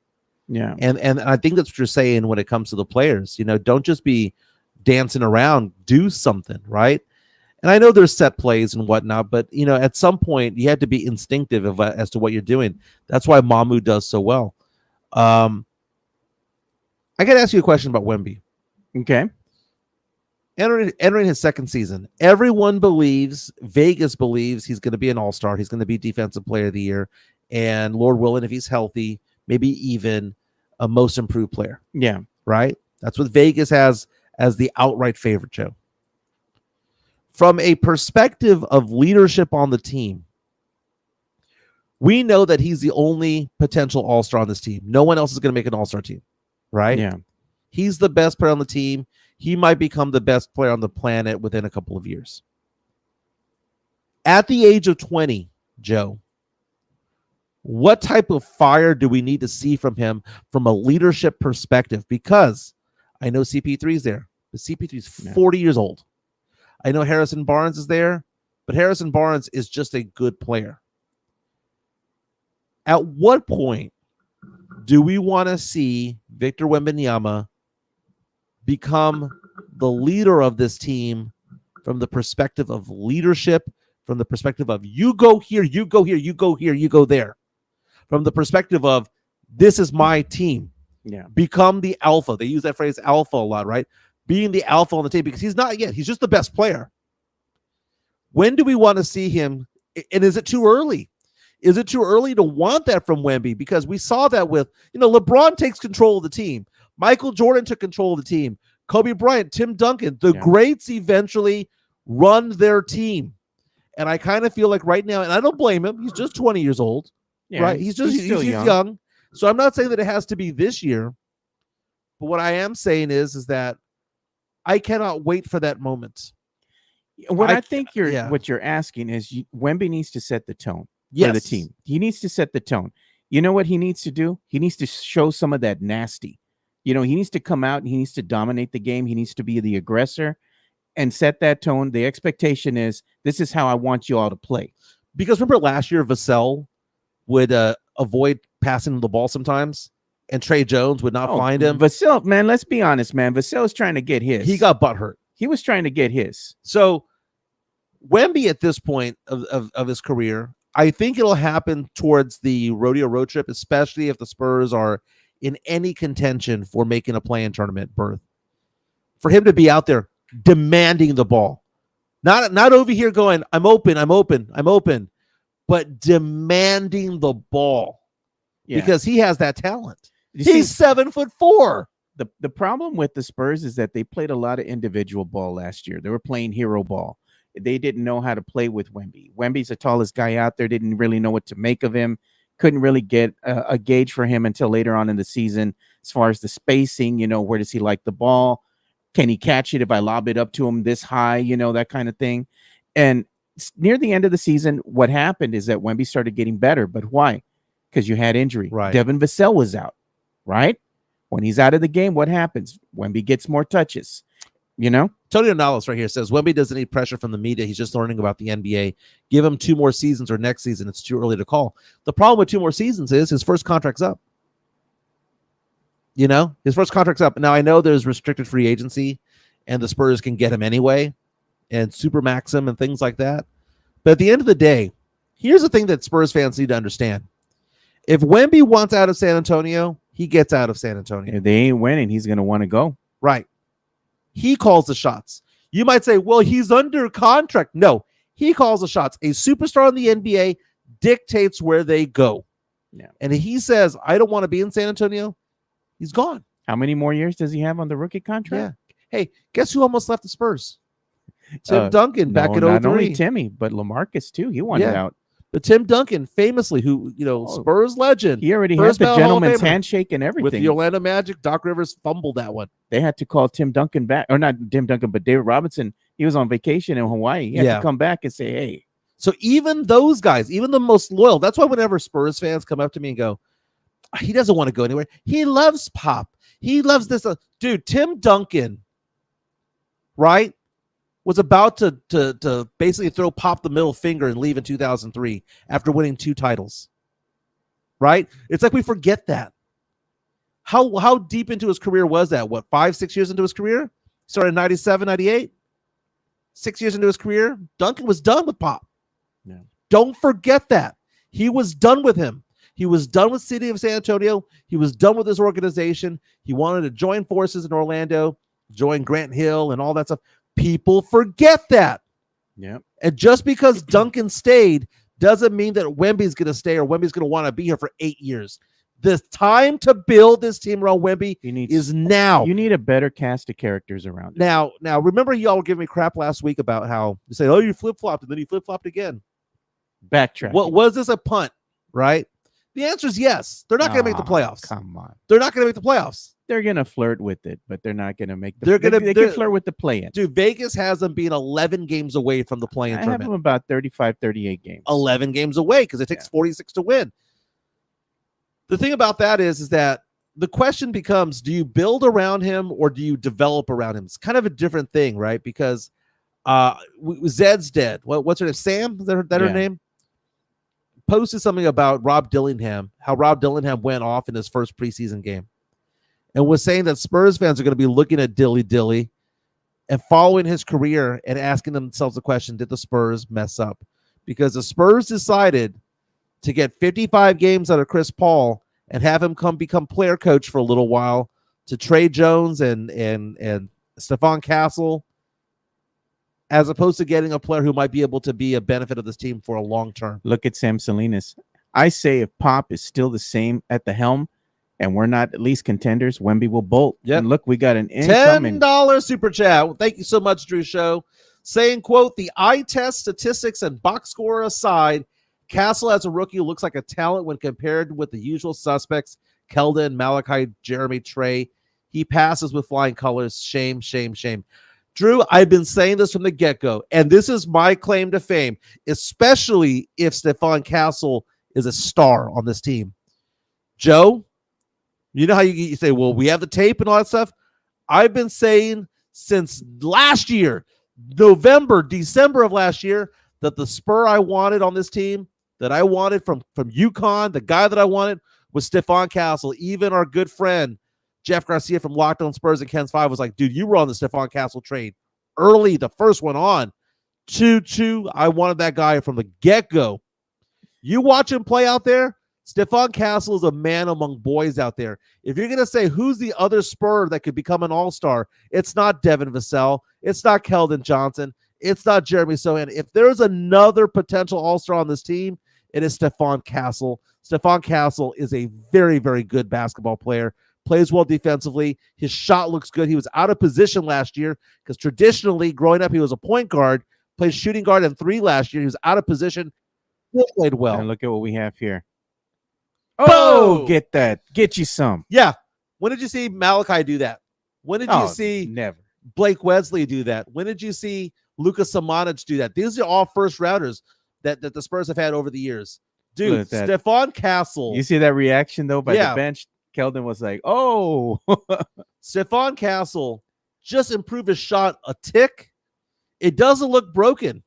Speaker 1: Yeah.
Speaker 4: And I think that's what you're saying when it comes to the players. Don't just be dancing around, do something, right? And I know there's set plays and whatnot, but at some point you have to be instinctive as to what you're doing. That's why Mamu does so well. I got to ask you a question about Wemby.
Speaker 1: Okay.
Speaker 4: Entering his second season, everyone Vegas believes he's going to be an all-star. He's going to be defensive player of the year. And Lord willing, if he's healthy, maybe even a most improved player.
Speaker 1: Yeah.
Speaker 4: Right? That's what Vegas has as the outright favorite, Joe. From a perspective of leadership on the team, we know that he's the only potential all-star on this team. No one else is going to make an all-star team. Right?
Speaker 1: Yeah.
Speaker 4: He's the best player on the team. He might become the best player on the planet within a couple of years. At the age of 20, Joe, what type of fire do we need to see from him from a leadership perspective? Because I know CP3 is there, but CP3 is 40 years old. I know Harrison Barnes is there, but Harrison Barnes is just a good player. At what point do we want to see Victor Wembanyama become the leader of this team from the perspective of leadership, from the perspective of you go here, you go here, you go here, you go there, from the perspective of this is my team.
Speaker 1: Yeah.
Speaker 4: Become the alpha. They use that phrase alpha a lot, right? Being the alpha on the team, because he's not yet. He's just the best player. When do we want to see him? And is it too early? Is it too early to want that from Wemby? Because we saw that with, LeBron takes control of the team. Michael Jordan took control of the team. Kobe Bryant, Tim Duncan, the greats eventually run their team. And I kind of feel like right now, and I don't blame him. He's just 20 years old, right? He's still young. So I'm not saying that it has to be this year. But what I am saying is that I cannot wait for that moment.
Speaker 1: What I think what you're asking is Wemby needs to set the tone for the team. He needs to set the tone. You know what he needs to do? He needs to show some of that nasty. He needs to come out and he needs to dominate the game. He needs to be the aggressor and set that tone. The expectation is this is how I want you all to play.
Speaker 4: Because remember last year, Vassell would avoid passing the ball sometimes, and Trey Jones would not find him.
Speaker 1: Vasil, man, let's be honest, man. Vasil's trying to get his.
Speaker 4: He got butthurt.
Speaker 1: He was trying to get his.
Speaker 4: So Wemby at this point of his career, I think it'll happen towards the rodeo road trip, especially if the Spurs are in any contention for making a play-in tournament berth. For him to be out there demanding the ball. Not over here going, I'm open, but demanding the ball.
Speaker 1: Yeah.
Speaker 4: Because he has that talent.
Speaker 1: He's
Speaker 4: 7'4".
Speaker 1: The problem with the Spurs is that they played a lot of individual ball last year. They were playing hero ball. They didn't know how to play with Wemby. Wemby's the tallest guy out there. Didn't really know what to make of him. Couldn't really get a gauge for him until later on in the season. As far as the spacing, where does he like the ball? Can he catch it if I lob it up to him this high? That kind of thing. And near the end of the season, what happened is that Wemby started getting better. But why? Because you had injury.
Speaker 4: Right.
Speaker 1: Devin Vassell was out, right? When he's out of the game, what happens? Wemby gets more touches,
Speaker 4: Tony O'Neill right here says Wemby doesn't need pressure from the media. He's just learning about the NBA. Give him 2 more seasons or next season. It's too early to call. The problem with 2 more seasons is his first contract's up. His first contract's up. Now, I know there's restricted free agency and the Spurs can get him anyway and supermax him and things like that. But at the end of the day, here's the thing that Spurs fans need to understand. If Wemby wants out of San Antonio, he gets out of San Antonio.
Speaker 1: If they ain't winning, he's going to want to go.
Speaker 4: Right. He calls the shots. You might say, well, he's under contract. No, he calls the shots. A superstar in the NBA dictates where they go.
Speaker 1: Yeah.
Speaker 4: And if he says, I don't want to be in San Antonio, he's gone.
Speaker 1: How many more years does he have on the rookie contract?
Speaker 4: Yeah. Hey, guess who almost left the Spurs? Tim Duncan back in 03.
Speaker 1: Not only Timmy, but LaMarcus too. He wanted out.
Speaker 4: But Tim Duncan, famously, who, Spurs legend.
Speaker 1: He already had the gentleman's handshake and everything.
Speaker 4: With the Orlando Magic, Doc Rivers fumbled that one.
Speaker 1: They had to call Tim Duncan back. Or not Tim Duncan, but David Robinson. He was on vacation in Hawaii. He had to come back and say, hey.
Speaker 4: So even those guys, even the most loyal, that's why whenever Spurs fans come up to me and go, he doesn't want to go anywhere. He loves Pop. He loves this. Dude, Tim Duncan, right, was about to basically throw Pop the middle finger and leave in 2003 after winning 2 titles. Right? It's like we forget that. How deep into his career was that? 5-6 years into his career? Started in 97, 98? 6 years into his career? Duncan was done with Pop.
Speaker 1: Yeah.
Speaker 4: Don't forget that. He was done with him. He was done with City of San Antonio. He was done with his organization. He wanted to join forces in Orlando, join Grant Hill and all that stuff. People forget that.
Speaker 1: Yeah.
Speaker 4: And just because Duncan stayed doesn't mean that Wemby's going to stay or Wemby's going to want to be here for 8 years. The time to build this team around Wemby is now.
Speaker 1: You need a better cast of characters around it.
Speaker 4: Now, remember y'all were giving me crap last week about how you say, oh, you flip-flopped and then you flip-flopped again.
Speaker 1: Backtrack.
Speaker 4: What was this a punt, right? The answer is yes. They're not going to make the playoffs.
Speaker 1: Come on.
Speaker 4: They're not going to make the playoffs.
Speaker 1: They're going to flirt with it, but they're not going to make the They can flirt with the play-in.
Speaker 4: Dude, Vegas has them being 11 games away from the play-in tournament.
Speaker 1: I have them about 35, 38 games.
Speaker 4: 11 games away because it takes 46 to win. The thing about that is that the question becomes, do you build around him or do you develop around him? It's kind of a different thing, right? Because Zed's dead. What's her name? Sam? Is that her name? Posted something about Rob Dillingham, how Rob Dillingham went off in his first preseason game and was saying that Spurs fans are going to be looking at Dilly and following his career and asking themselves the question, did the Spurs mess up? Because the Spurs decided to get 55 games out of Chris Paul and have him become player coach for a little while to Trey Jones and Stephon Castle, as opposed to getting a player who might be able to be a benefit of this team for a long term.
Speaker 1: Look at Sam Salinas. I say if Pop is still the same at the helm and we're not at least contenders, Wemby will bolt.
Speaker 4: Yep.
Speaker 1: And look, we got an incoming
Speaker 4: $10 super chat. Well, thank you so much, Drew Show. Saying, quote, the eye test statistics and box score aside, Castle as a rookie looks like a talent when compared with the usual suspects, Keldon, Malachi, Jeremy, Trey. He passes with flying colors. Shame, shame, shame. Drew, I've been saying this from the get-go, and this is my claim to fame, especially if Stephon Castle is a star on this team. Joe, you know how you say, well, we have the tape and all that stuff? I've been saying since last year, November, December of last year, that the Spur I wanted on this team, that I wanted from UConn, the guy that I wanted, with Stephon Castle. Even our good friend Jeff Garcia from Locked On Spurs and Ken's 5 was like, dude, you were on the Stephon Castle train early, the first one on. 2-2. I wanted that guy from the get-go. You watch him play out there, Stephon Castle is a man among boys out there. If you're going to say who's the other Spur that could become an all-star, it's not Devin Vassell. It's not Keldon Johnson. It's not Jeremy Sochan. If there's another potential all-star on this team, it is Stephon Castle. Stephon Castle is a very, very good basketball player. Plays well defensively. His shot looks good. He was out of position last year because traditionally, growing up, he was a point guard. Played shooting guard and 3 last year. He was out of position. Still played well.
Speaker 1: And look at what we have here. Oh, get that. Get you some.
Speaker 4: Yeah. When did you see Malachi do that? When did you see
Speaker 1: never
Speaker 4: Blake Wesley do that? When did you see Lucas Samanic do that? These are all first rounders that the Spurs have had over the years. Dude, Stephon Castle.
Speaker 1: You see that reaction, though, by the bench? Keldon was like, oh.
Speaker 4: Stephon Castle just improved his shot a tick. It doesn't look broken.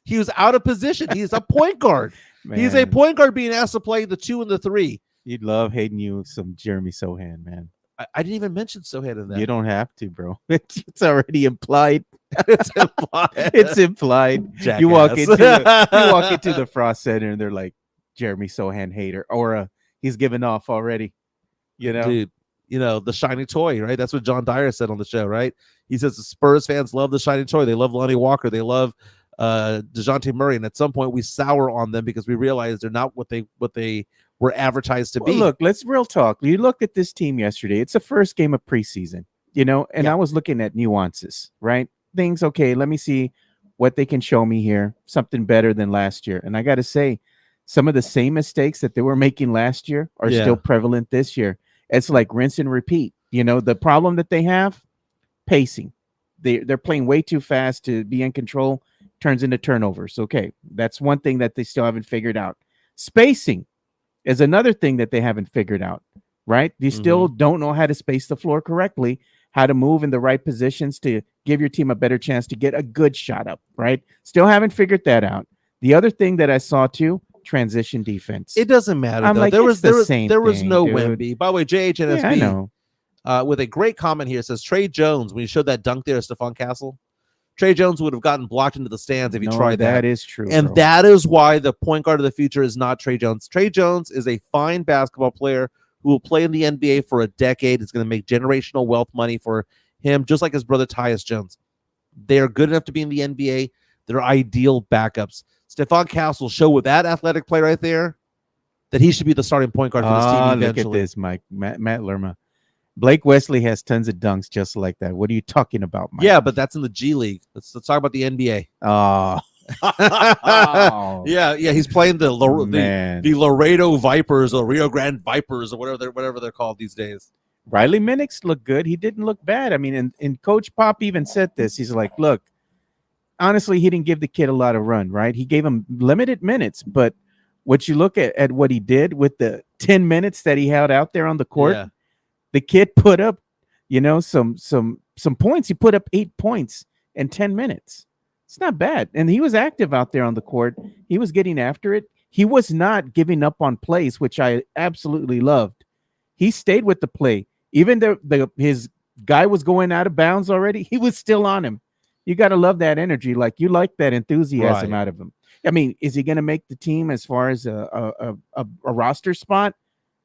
Speaker 4: He was out of position. He's a point guard.
Speaker 1: Man,
Speaker 4: he's a point guard being asked to play the 2 and the 3.
Speaker 1: You'd love hating you some Jeremy Sochan, man.
Speaker 4: I didn't even mention Sochan in that.
Speaker 1: You don't have to, bro. It's already implied.
Speaker 4: It's implied.
Speaker 1: It's implied.
Speaker 4: Jackass.
Speaker 1: You walk into the Frost Center and they're like, Jeremy Sochan hater, or he's given off already. You know,
Speaker 4: dude. You know, the shiny toy, right? That's what John Dyer said on the show, right? He says the Spurs fans love the shiny toy. They love Lonnie Walker. They love DeJounte Murray. And at some point we sour on them because we realize they're not what they were advertised to be.
Speaker 1: Look, let's real talk. You looked at this team yesterday. It's the first game of preseason, you know, and I was looking at nuances, right? Things, okay, let me see what they can show me here. Something better than last year. And I got to say, some of the same mistakes that they were making last year are still prevalent this year. It's like rinse and repeat. You know, the problem that they have, pacing. They're playing way too fast to be in control, turns into turnovers. Okay, that's one thing that they still haven't figured out. Spacing is another thing that they haven't figured out, right? You still don't know how to space the floor correctly, how to move in the right positions to give your team a better chance to get a good shot up, right? Still haven't figured that out. The other thing that I saw too, transition defense.
Speaker 4: It doesn't matter.
Speaker 1: I'm
Speaker 4: though.
Speaker 1: like,
Speaker 4: there was no
Speaker 1: thing,
Speaker 4: Wemby. By the way, JHNSB,
Speaker 1: I know.
Speaker 4: With a great comment here, says Trey Jones, when you showed that dunk there at Stephon Castle, Trey Jones would have gotten blocked into the stands if he tried that.
Speaker 1: That is true.
Speaker 4: And that is why the point guard of the future is not Trey Jones. Trey Jones is a fine basketball player who will play in the NBA for a decade. It's going to make generational wealth money for him, just like his brother Tyus Jones. They are good enough to be in the NBA. They're ideal backups. Stephon Castle show with that athletic play right there that he should be the starting point guard for this team eventually.
Speaker 1: Look at this, Mike. Matt Lerma. Blake Wesley has tons of dunks just like that. What are you talking about, Mike?
Speaker 4: Yeah, but that's in the G League. Let's talk about the NBA.
Speaker 1: Oh.
Speaker 4: Yeah, he's playing the Laredo Vipers or Rio Grande Vipers or whatever they're called these days.
Speaker 1: Riley Minix looked good. He didn't look bad. I mean, and Coach Pop even said this. He's like, look, honestly, he didn't give the kid a lot of run, right? He gave him limited minutes, but what you look at what he did with the 10 minutes that he held out there on the court, the kid put up, some points. He put up 8 points in 10 minutes. It's not bad. And he was active out there on the court. He was getting after it. He was not giving up on plays, which I absolutely loved. He stayed with the play. Even though his guy was going out of bounds already, he was still on him. You got to love that energy. Like, you like that enthusiasm out of him. I mean, is he going to make the team as far as a roster spot?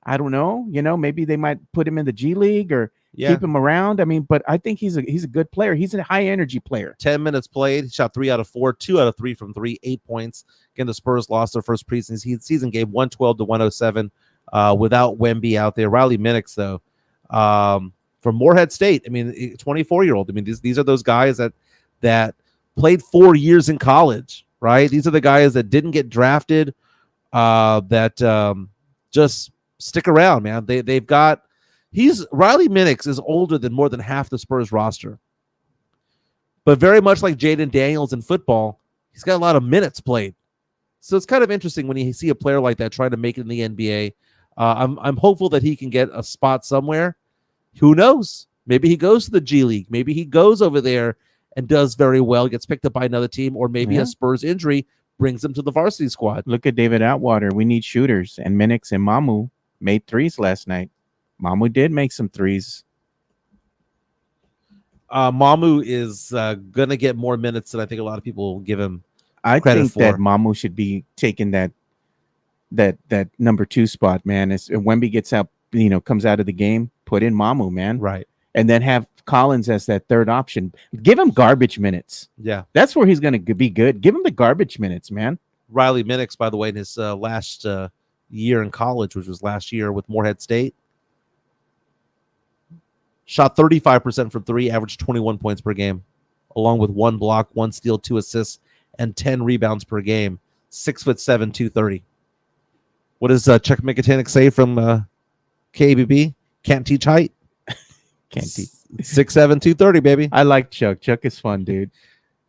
Speaker 1: I don't know. Maybe they might put him in the G League or keep him around. I mean, but I think he's a good player. He's a high energy player.
Speaker 4: 10 minutes played. He shot 3 out of 4, 2 out of 3 from 3, 8 points. Again, the Spurs lost their first preseason game 112-107 without Wemby out there. Riley Minix, though, from Morehead State. I mean, 24-year-old. I mean, these are those guys that played 4 years in college, right? These are the guys that didn't get drafted, that just stick around, man. They've got. Riley Minix is older than more than half the Spurs roster, but very much like Jaden Daniels in football, he's got a lot of minutes played. So it's kind of interesting when you see a player like that trying to make it in the NBA. I'm hopeful that he can get a spot somewhere. Who knows? Maybe he goes to the G League. Maybe he goes over there and does very well, gets picked up by another team, or maybe a Spurs injury brings him to the varsity squad.
Speaker 1: Look at David Atwater. We need shooters, and Minix and Mamu made threes last night. Mamu did make some threes.
Speaker 4: Mamu is going to get more minutes than I think a lot of people will give him.
Speaker 1: I
Speaker 4: credit
Speaker 1: think
Speaker 4: for.
Speaker 1: that Mamu should be taking that number 2 spot, man. As Wemby gets out, comes out of the game, put in Mamu, man.
Speaker 4: Right.
Speaker 1: And then have Collins as that third option. Give him garbage minutes.
Speaker 4: Yeah.
Speaker 1: That's where he's going to be good. Give him the garbage minutes, man.
Speaker 4: Riley Minix, by the way, in his last year in college, which was last year with Morehead State, shot 35% from 3, averaged 21 points per game, along with 1 block, 1 steal, 2 assists, and 10 rebounds per game. 6'7", 230. What does Chuck Mikatanik say from KBB? Can't teach height.
Speaker 1: Can't teach.
Speaker 4: 6'7", 230, baby.
Speaker 1: I like Chuck. Chuck is fun, dude.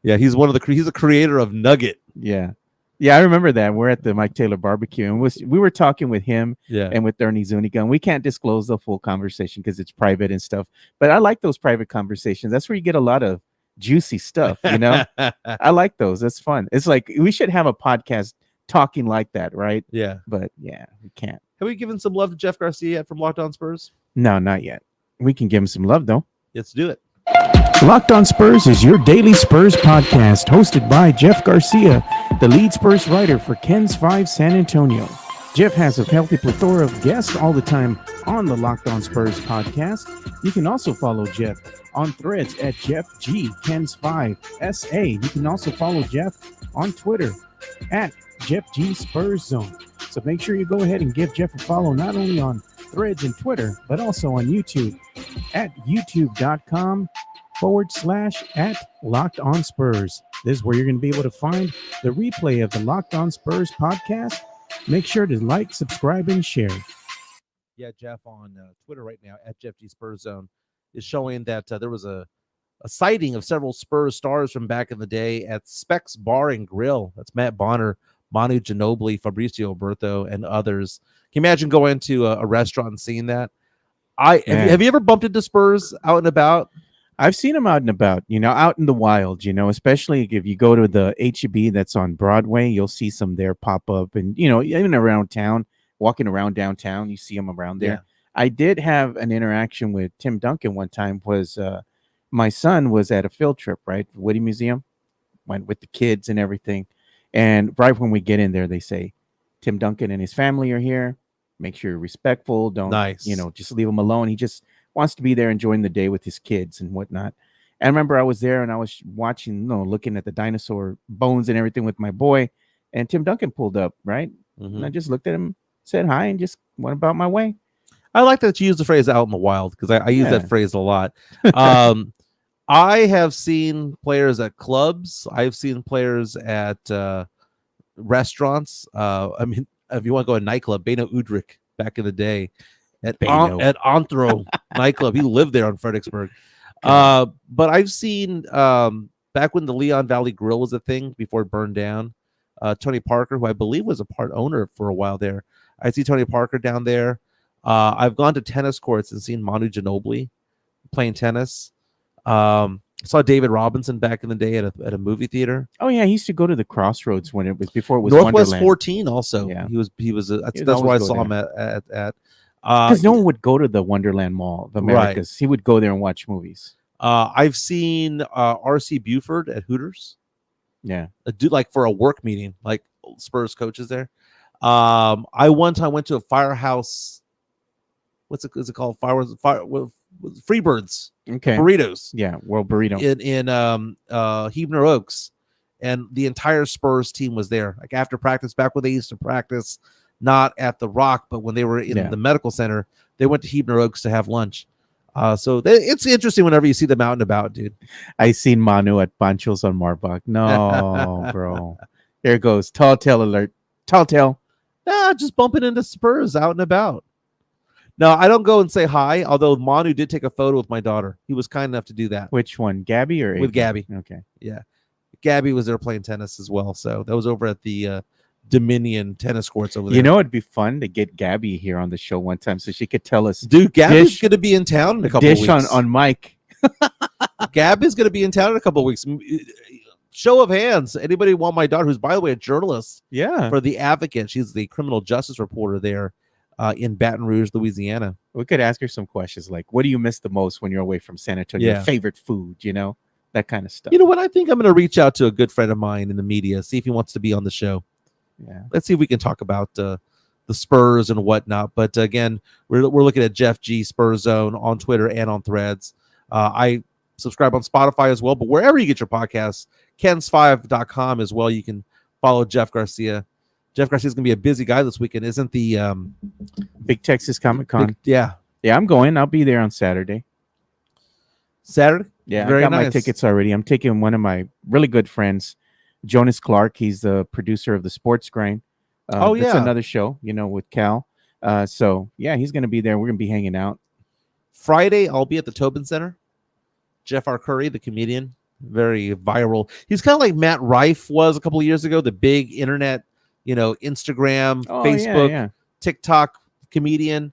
Speaker 4: Yeah, he's he's a creator of Nugget.
Speaker 1: Yeah. Yeah, I remember that. We're at the Mike Taylor barbecue, and we were talking with him and with Ernie Zuniga, and we can't disclose the full conversation because it's private and stuff. But I like those private conversations. That's where you get a lot of juicy stuff, I like those. That's fun. It's like we should have a podcast talking like that, right?
Speaker 4: Yeah.
Speaker 1: But yeah, we can't.
Speaker 4: Have we given some love to Jeff Garcia yet from Locked On Spurs?
Speaker 1: No, not yet. We can give him some love, though.
Speaker 4: Let's do it.
Speaker 1: Locked On Spurs is your daily Spurs podcast, hosted by Jeff Garcia, the lead Spurs writer for Ken's 5 San Antonio. Jeff has a healthy plethora of guests all the time on the Locked On Spurs podcast. You can also follow Jeff on Threads at Jeff G Ken's 5 SA. You can also follow Jeff on Twitter at Jeff G Spurs Zone. So make sure you go ahead and give Jeff a follow not only on Threads and Twitter, but also on YouTube at youtube.com/@Locked On Spurs. This is where you're going to be able to find the replay of the Locked On Spurs podcast. Make sure to like, subscribe, and share.
Speaker 4: Yeah, Jeff on Twitter right now at Jeff G Spurs Zone is showing that there was a sighting of several Spurs stars from back in the day at Specs Bar and Grill. That's Matt Bonner, Manu Ginobili, Fabrizio Oberto, and others. Can you imagine going to a restaurant and seeing that? Have you ever bumped into Spurs out and about?
Speaker 1: I've seen them out and about, out in the wild, especially if you go to the H-E-B that's on Broadway, you'll see some there pop up. And, even around town, walking around downtown, you see them around there. Yeah. I did have an interaction with Tim Duncan one time. My son was at a field trip, right? Woody Museum, went with the kids and everything. And right when we get in there, they say, Tim Duncan and his family are here. Make sure you're respectful. Don't, just leave him alone. He just wants to be there enjoying the day with his kids and whatnot. And I remember I was there and I was watching, looking at the dinosaur bones and everything with my boy. And Tim Duncan pulled up, right? Mm-hmm. And I just looked at him, said hi, and just went about my way.
Speaker 4: I like that you use the phrase out in the wild because I use that phrase a lot. I have seen players at clubs. I've seen players at restaurants. If you want to go to a nightclub, Beno Udrich back in the day at Anthro nightclub. He lived there on Fredericksburg. But I've seen back when the Leon Valley Grill was a thing before it burned down. Tony Parker, who I believe was a part owner for a while there. I see Tony Parker down there. I've gone to tennis courts and seen Manu Ginobili playing tennis. Saw David Robinson back in the day at a movie theater.
Speaker 1: Oh yeah, he used to go to the Crossroads when it was before it was
Speaker 4: Northwest
Speaker 1: Wonderland.
Speaker 4: 14. Also, yeah, he was. That's where I saw him at.
Speaker 1: Because no one would go to the Wonderland Mall of Americas. Right. He would go there and watch movies.
Speaker 4: I've seen R.C. Buford at Hooters.
Speaker 1: Yeah,
Speaker 4: a dude like for a work meeting, like Spurs coaches there. I one time went to a firehouse. What's it called? Freebirds.
Speaker 1: Okay.
Speaker 4: Burritos.
Speaker 1: Yeah, World Burrito.
Speaker 4: In Hebner Oaks. And the entire Spurs team was there. Like after practice, back when they used to practice, not at the Rock, but when they were in the medical center, they went to Hebner Oaks to have lunch. So it's interesting whenever you see them out and about, dude.
Speaker 1: I seen Manu at Pancho's on Marbach. No, bro. There goes. Tall tale alert. Tall tale.
Speaker 4: Just bumping into Spurs out and about. No, I don't go and say hi, although Manu did take a photo with my daughter. He was kind enough to do that.
Speaker 1: Which one, Gabby or
Speaker 4: with Gabby?
Speaker 1: Okay.
Speaker 4: Yeah. Gabby was there playing tennis as well. So that was over at the Dominion tennis courts over there.
Speaker 1: It'd be fun to get Gabby here on the show one time so she could tell us.
Speaker 4: Dude, Gabby's going to be in town in a couple of weeks.
Speaker 1: on Mike.
Speaker 4: Gabby's going to be in town in a couple of weeks. Show of hands. Anybody want my daughter, who's, by the way, a journalist
Speaker 1: for
Speaker 4: The Advocate. She's the criminal justice reporter there. in Baton Rouge, Louisiana.
Speaker 1: We could ask her some questions like, what do you miss the most when you're away from San Antonio?
Speaker 4: Yeah.
Speaker 1: Your favorite food, that kind of stuff.
Speaker 4: You know what? I think I'm going to reach out to a good friend of mine in the media, see if he wants to be on the show.
Speaker 1: Yeah.
Speaker 4: Let's see if we can talk about the Spurs and whatnot. But again, we're looking at Jeff G Spurs Zone on Twitter and on Threads. I subscribe on Spotify as well, but wherever you get your podcasts, Kens5.com as well. You can follow Jeff Garcia. Jeff Garcia is going to be a busy guy this weekend. Isn't the
Speaker 1: Big Texas Comic Con?
Speaker 4: Yeah.
Speaker 1: Yeah, I'm going. I'll be there on Saturday.
Speaker 4: Saturday?
Speaker 1: Yeah,
Speaker 4: Very
Speaker 1: I got my
Speaker 4: nice.
Speaker 1: tickets already. I'm taking one of my really good friends, Jonas Clark. He's the producer of the Sports Grind. It's
Speaker 4: yeah.
Speaker 1: another show, with Cal. So, yeah, he's going to be there. We're going to be hanging out.
Speaker 4: Friday, I'll be at the Tobin Center. Jeff R. Curry, the comedian, very viral. He's kind of like Matt Rife was a couple of years ago, the big internet, Instagram, Facebook,
Speaker 1: Yeah.
Speaker 4: TikTok comedian.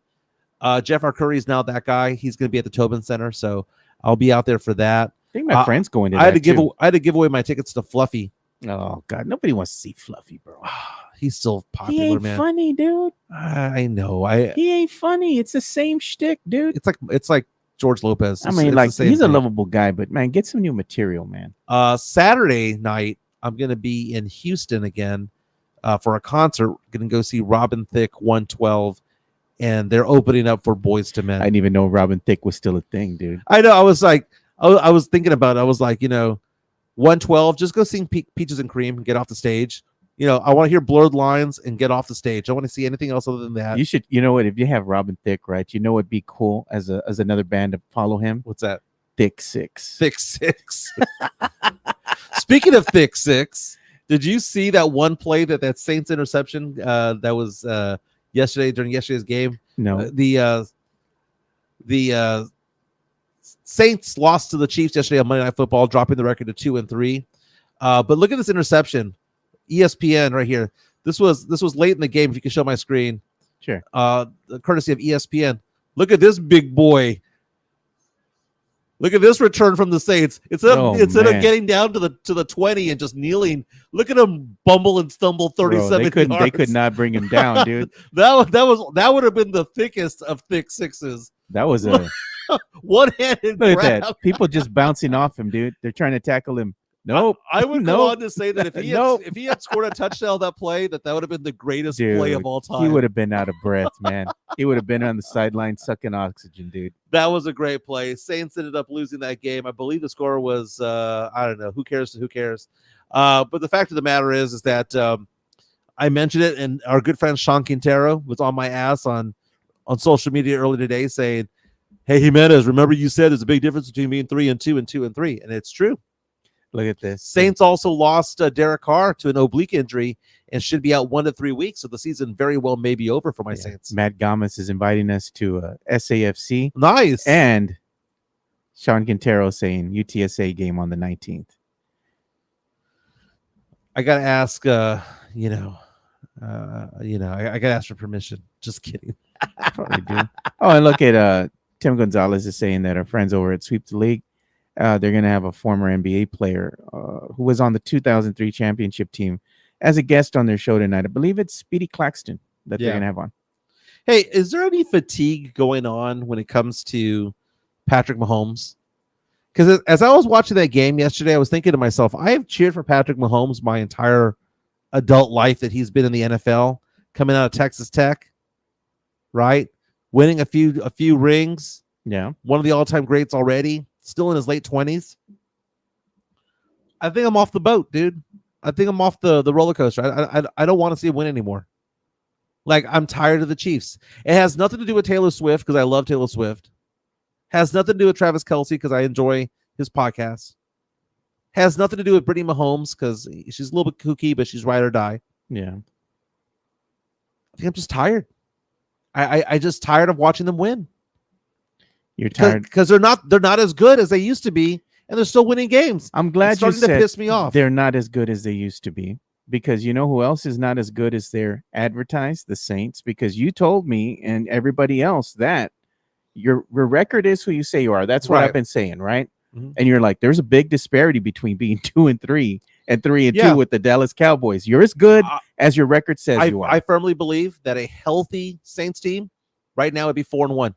Speaker 4: Jeff R. Curry is now that guy. He's going to be at the Tobin Center, so I'll be out there for that.
Speaker 1: I think my friend's going to
Speaker 4: I had
Speaker 1: that
Speaker 4: to give away my tickets to Fluffy.
Speaker 1: Oh, God. Nobody wants to see Fluffy, bro.
Speaker 4: He's still
Speaker 1: He
Speaker 4: popular,
Speaker 1: ain't
Speaker 4: man.
Speaker 1: funny, dude.
Speaker 4: I know.
Speaker 1: He ain't funny. It's the same shtick, dude.
Speaker 4: It's like George Lopez.
Speaker 1: I
Speaker 4: It's
Speaker 1: mean,
Speaker 4: the
Speaker 1: like,
Speaker 4: same
Speaker 1: he's a
Speaker 4: thing.
Speaker 1: lovable guy, but, man, get some new material, man.
Speaker 4: Saturday night, I'm going to be in Houston again for a concert. Going to go see Robin Thicke 112, and they're opening up for Boys to Men.
Speaker 1: I didn't even know Robin Thicke was still a thing, dude.
Speaker 4: I know. I was like, I was thinking about it. I was like, 112, just go sing Peaches and Cream and get off the stage. I want to hear Blurred Lines and get off the stage. I want to see anything else other than that.
Speaker 1: You should, you know what? If you have Robin Thicke, right? It'd be cool as another band to follow him.
Speaker 4: What's that?
Speaker 1: Thick Six.
Speaker 4: Thick Six. Speaking of Thick Six, did you see that one play that Saints interception that was yesterday during yesterday's game?
Speaker 1: No.
Speaker 4: The Saints lost to the Chiefs yesterday on Monday Night Football, dropping the record to 2-3. But look at this interception. ESPN right here. This was late in the game. If you can show my screen,
Speaker 1: Sure.
Speaker 4: Courtesy of ESPN. Look at this big boy. Look at this return from the Saints. Instead of getting down to the 20 and just kneeling, look at him bumble and stumble 37
Speaker 1: Bro,
Speaker 4: yards.
Speaker 1: they could not bring him down, dude.
Speaker 4: that would have been the thickest of thick sixes.
Speaker 1: That was a
Speaker 4: One-handed
Speaker 1: look
Speaker 4: grab.
Speaker 1: at that. People just bouncing off him, dude. They're trying to tackle him. Nope.
Speaker 4: I would go on to say that
Speaker 1: Nope.
Speaker 4: if he had scored a touchdown that play, that would have been the greatest
Speaker 1: Dude,
Speaker 4: play of all time.
Speaker 1: He would have been out of breath, man. He would have been on the sideline sucking oxygen, dude.
Speaker 4: That was a great play. Saints ended up losing that game. I believe the score was I don't know. Who cares? But the fact of the matter is that I mentioned it, and our good friend Sean Quintero was on my ass on social media earlier today saying, "Hey Jimenez, remember you said there's a big difference between being 3-2 and 2-3," and it's true.
Speaker 1: Look at this.
Speaker 4: Saints also lost Derek Carr to an oblique injury and should be out 1 to 3 weeks. So the season very well may be over for my Saints.
Speaker 1: Matt Gomez is inviting us to SAFC.
Speaker 4: Nice.
Speaker 1: And Sean Quintero saying UTSA game on the 19th.
Speaker 4: I got to ask, I got to ask for permission. Just kidding.
Speaker 1: Probably do. Oh, and look at Tim Gonzalez is saying that our friends over at Sweep the League, they're going to have a former NBA player who was on the 2003 championship team as a guest on their show tonight. I believe it's Speedy Claxton that they're going to have on.
Speaker 4: Hey, is there any fatigue going on when it comes to Patrick Mahomes? Because as I was watching that game yesterday, I was thinking to myself, I have cheered for Patrick Mahomes my entire adult life that he's been in the NFL, coming out of Texas Tech, right? Winning a few rings.
Speaker 1: Yeah.
Speaker 4: One of the all-time greats already. Still in his late 20s. I think I'm off the boat, dude. I think I'm off the roller coaster. I don't want to see him win anymore. Like, I'm tired of the Chiefs. It has nothing to do with Taylor Swift because I love Taylor Swift. Has nothing to do with Travis Kelce because I enjoy his podcast. Has nothing to do with Brittany Mahomes because she's a little bit kooky, but she's ride or die.
Speaker 1: Yeah.
Speaker 4: I think I'm just tired. I just tired of watching them win.
Speaker 1: You're tired
Speaker 4: because they're not as good as they used to be, and they're still winning games.
Speaker 1: I'm glad
Speaker 4: it's
Speaker 1: you
Speaker 4: starting
Speaker 1: said
Speaker 4: to piss me off.
Speaker 1: They're not as good as they used to be, because you know who else is not as good as they're advertised? The Saints. Because you told me and everybody else that your record is who you say you are. That's what
Speaker 4: Right.
Speaker 1: I've been saying, right?
Speaker 4: Mm-hmm.
Speaker 1: And you're like, there's a big disparity between being 2 and 3 and 3-2
Speaker 4: Yeah.
Speaker 1: with the Dallas Cowboys. You're as good
Speaker 4: Uh,
Speaker 1: as your record says you are.
Speaker 4: I firmly believe that a healthy Saints team right now would be 4-1.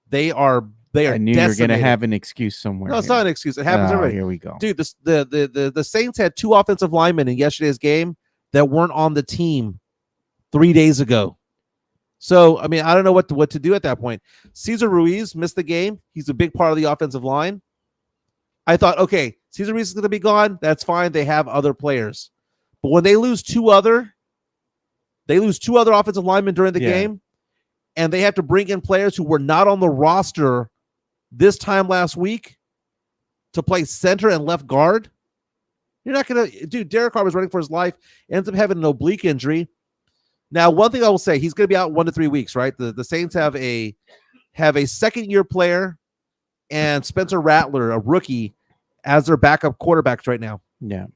Speaker 4: They are
Speaker 1: I knew you were going to
Speaker 4: decimated.
Speaker 1: have an excuse somewhere.
Speaker 4: No, it's not an excuse. It happens every day.
Speaker 1: Here we go.
Speaker 4: Dude, the Saints had 2 offensive linemen in yesterday's game that weren't on the team 3 days ago. So, I mean, I don't know what to do at that point. Cesar Ruiz missed the game. He's a big part of the offensive line. I thought, okay, Cesar Ruiz is going to be gone. That's fine. They have other players. But when they lose two other offensive linemen during the game, and they have to bring in players who were not on the roster this time last week to play center and left guard, you're not going to – dude, Derek Carr was running for his life, ends up having an oblique injury. Now, one thing I will say, he's going to be out 1 to 3 weeks, right? The Saints have a second-year player and Spencer Rattler, a rookie, as their backup quarterbacks right now.
Speaker 1: Yeah.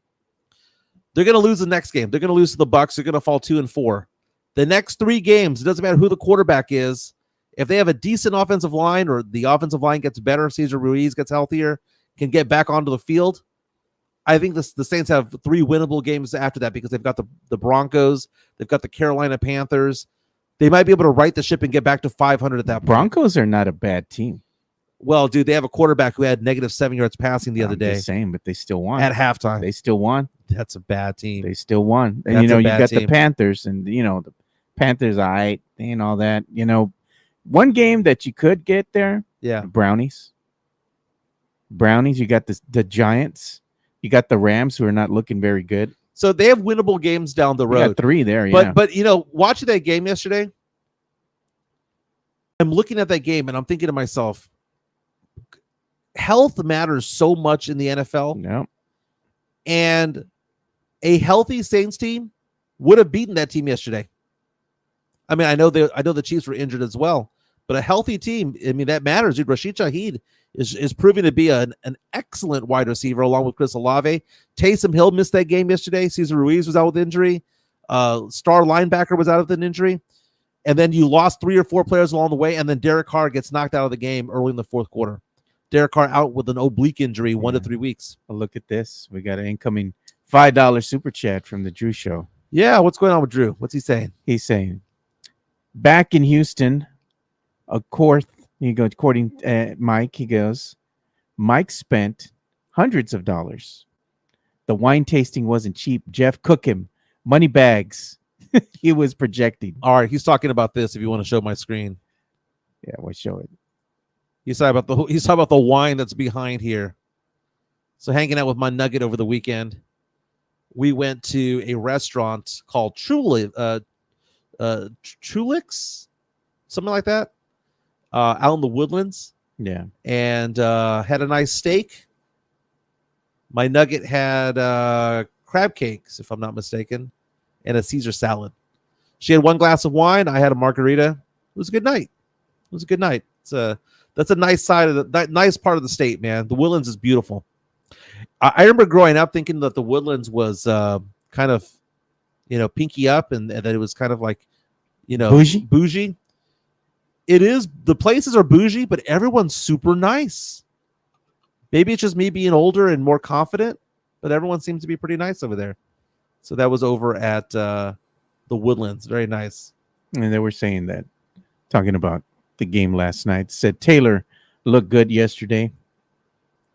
Speaker 4: They're going to lose the next game. They're going to lose to the Bucs. They're going to fall 2-4. The next 3 games, it doesn't matter who the quarterback is. If they have a decent offensive line or the offensive line gets better, Cesar Ruiz gets healthier, can get back onto the field, I think the Saints have 3 winnable games after that because they've got the Broncos, they've got the Carolina Panthers. They might be able to right the ship and get back to 500 at that point.
Speaker 1: Broncos are not a bad team.
Speaker 4: Well, dude, they have a quarterback who had -7 yards passing the other day.
Speaker 1: Just saying, but they still won.
Speaker 4: At halftime.
Speaker 1: They still won.
Speaker 4: That's a bad team.
Speaker 1: They still won. And,
Speaker 4: That's
Speaker 1: you
Speaker 4: a
Speaker 1: got
Speaker 4: bad
Speaker 1: the
Speaker 4: team.
Speaker 1: Panthers, and, the Panthers, and all that. One game that you could get there,
Speaker 4: Yeah.
Speaker 1: Brownies, you got the Giants. You got the Rams, who are not looking very good.
Speaker 4: So they have winnable games down the
Speaker 1: You
Speaker 4: road.
Speaker 1: got 3 there,
Speaker 4: But watching that game yesterday, I'm looking at that game and I'm thinking to myself, health matters so much in the NFL.
Speaker 1: No.
Speaker 4: And a healthy Saints team would have beaten that team yesterday. I mean, I know the Chiefs were injured as well, but a healthy team, I mean, that matters. Dude, Rashid Shaheed is proving to be an excellent wide receiver along with Chris Olave. Taysom Hill missed that game yesterday. Cesar Ruiz was out with injury. Star linebacker was out with an injury. And then you lost 3 or 4 players along the way, and then Derek Carr gets knocked out of the game early in the 4th quarter. Derek Carr out with an oblique injury 1 to 3 weeks.
Speaker 1: Well, look at this. We got an incoming $5 super chat from the Drew Show.
Speaker 4: Yeah, what's going on with Drew? What's he saying?
Speaker 1: He's saying, back in Houston, according Mike, he goes, Mike spent hundreds of dollars. The wine tasting wasn't cheap. Jeff cook him. Money bags. He was projecting.
Speaker 4: All right, he's talking about this if you want to show my screen.
Speaker 1: Yeah, we'll show it.
Speaker 4: He's talking about the wine that's behind here. So hanging out with my nugget over the weekend, we went to a restaurant called Trulix, something like that, out in the Woodlands.
Speaker 1: Yeah.
Speaker 4: And had a nice steak. My nugget had crab cakes, if I'm not mistaken, and a Caesar salad. She had 1 glass of wine. I had a margarita. It was a good night. That's a nice side of the nice part of the state, man. The Woodlands is beautiful. I remember growing up thinking that the Woodlands was kind of, pinky up and that it was kind of like, bougie. It is. The places are bougie, but everyone's super nice. Maybe it's just me being older and more confident, but everyone seems to be pretty nice over there. So that was over at the Woodlands. Very nice.
Speaker 1: And they were saying that, talking about the game last night, said Taylor looked good yesterday.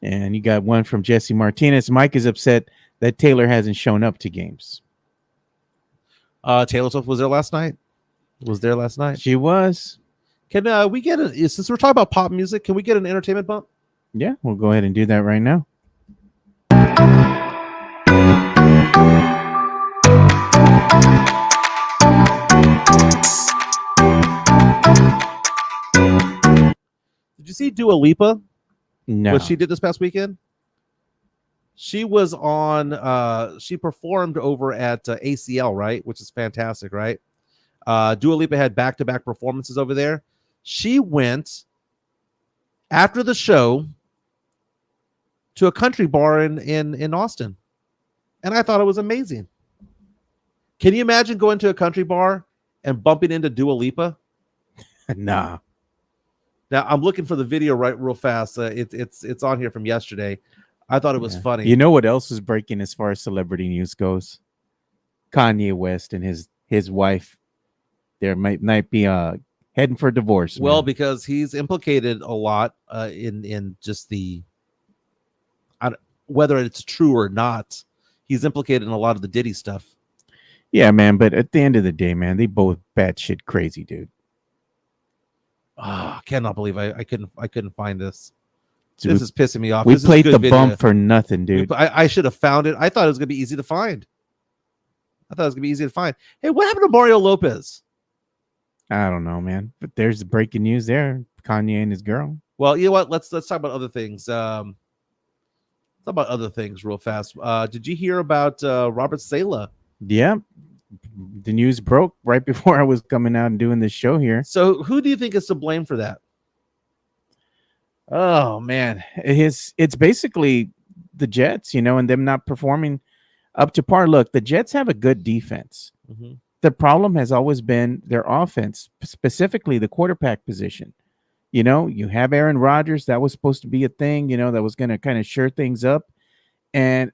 Speaker 1: And you got one from Jesse Martinez. Mike is upset that Taylor hasn't shown up to games.
Speaker 4: Taylor Swift was there last night.
Speaker 1: She was.
Speaker 4: Can we get since we're talking about pop music, can we get an entertainment bump?
Speaker 1: Yeah, we'll go ahead and do that right now.
Speaker 4: Did you see Dua Lipa?
Speaker 1: No.
Speaker 4: What she did this past weekend? She was on. She performed over at ACL, right, which is fantastic, right? Dua Lipa had back-to-back performances over there. She went after the show to a country bar in Austin, and I thought it was amazing. Can you imagine going to a country bar and bumping into Dua Lipa?
Speaker 1: Nah.
Speaker 4: Now I'm looking for the video real fast. It's on here from yesterday. I thought it was
Speaker 1: Yeah.
Speaker 4: funny.
Speaker 1: You know what else is breaking as far as celebrity news goes? Kanye West and his wife. There might be heading for divorce.
Speaker 4: Well,
Speaker 1: man.
Speaker 4: because he's implicated a lot in just the whether it's true or not. He's implicated in a lot of the Diddy stuff.
Speaker 1: Yeah, man. But at the end of the day, man, they both batshit crazy, dude.
Speaker 4: I cannot believe I couldn't find this.
Speaker 1: Dude,
Speaker 4: This is pissing me off.
Speaker 1: we
Speaker 4: This is a
Speaker 1: played
Speaker 4: good
Speaker 1: the
Speaker 4: video.
Speaker 1: bump for nothing, dude.
Speaker 4: I should have found it. I thought it was gonna be easy to find. Hey, what happened to Mario Lopez?
Speaker 1: I don't know, man. But there's the breaking news there. Kanye and his girl.
Speaker 4: Well, you know what? Let's talk about other things. Let's talk about other things real fast. Did you hear about Robert Sala?
Speaker 1: Yeah. The news broke right before I was coming out and doing this show here.
Speaker 4: So who do you think is to blame for that?
Speaker 1: Oh man. It's basically the Jets, and them not performing up to par. Look, the Jets have a good defense.
Speaker 4: Mm-hmm.
Speaker 1: The problem has always been their offense, specifically the quarterback position. You have Aaron Rodgers. That was supposed to be a thing, that was going to kind of shore things up. And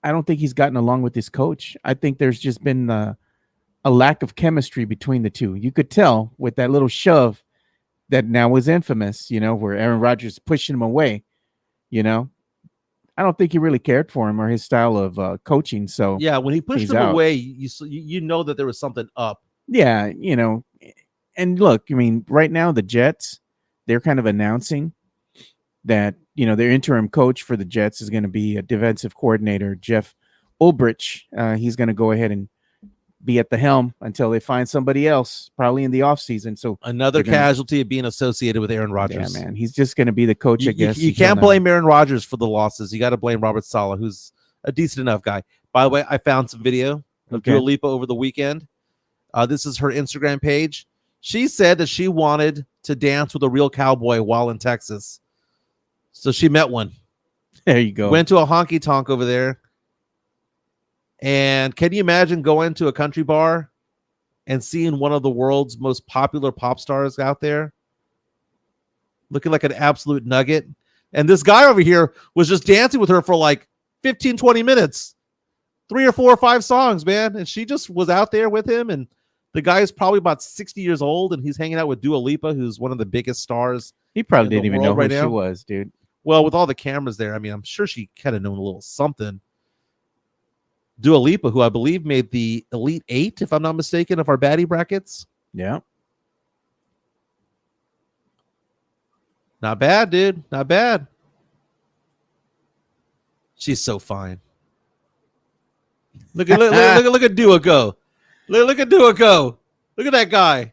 Speaker 1: I don't think he's gotten along with his coach. I think there's just been a lack of chemistry between the two. You could tell with that little shove that now was infamous, where Aaron Rodgers pushing him away, I don't think he really cared for him or his style of coaching. So
Speaker 4: Yeah, when he pushed
Speaker 1: he's
Speaker 4: him
Speaker 1: out.
Speaker 4: away, you know that there was something up.
Speaker 1: Yeah, and look, I mean, right now the Jets, they're kind of announcing that, their interim coach for the Jets is going to be a defensive coordinator, Jeff Ulbrich. He's going to go ahead and be at the helm until they find somebody else, probably in the offseason. So
Speaker 4: Another
Speaker 1: they're gonna-
Speaker 4: casualty of being associated with Aaron Rodgers.
Speaker 1: yeah, man, he's just going to be the coach, I guess.
Speaker 4: You can't blame Aaron Rodgers for the losses. You got to blame Robert Saleh, who's a decent enough guy. By the way, I found some video of
Speaker 1: Okay.
Speaker 4: Dua Lipa over the weekend. This is her Instagram page. She said that she wanted to dance with a real cowboy while in Texas. So she met one.
Speaker 1: There you go.
Speaker 4: Went to a honky tonk over there. And can you imagine going to a country bar and seeing one of the world's most popular pop stars out there looking like an absolute nugget? And this guy over here was just dancing with her for like 15, 20 minutes, 3 or 4 or 5 songs, man. And she just was out there with him. And the guy is probably about 60 years old, and he's hanging out with Dua Lipa, who's one of the biggest stars.
Speaker 1: He probably
Speaker 4: in the
Speaker 1: didn't even know
Speaker 4: world
Speaker 1: who
Speaker 4: right
Speaker 1: she
Speaker 4: now.
Speaker 1: was, dude.
Speaker 4: Well, with all the cameras there, I mean, I'm sure she kind of known a little something. Dua Lipa, who I believe made the Elite 8, if I'm not mistaken, of our baddie brackets.
Speaker 1: Yeah.
Speaker 4: Not bad, dude. Not bad. She's so fine. Look at Dua go. Look at Dua go. Look at that guy.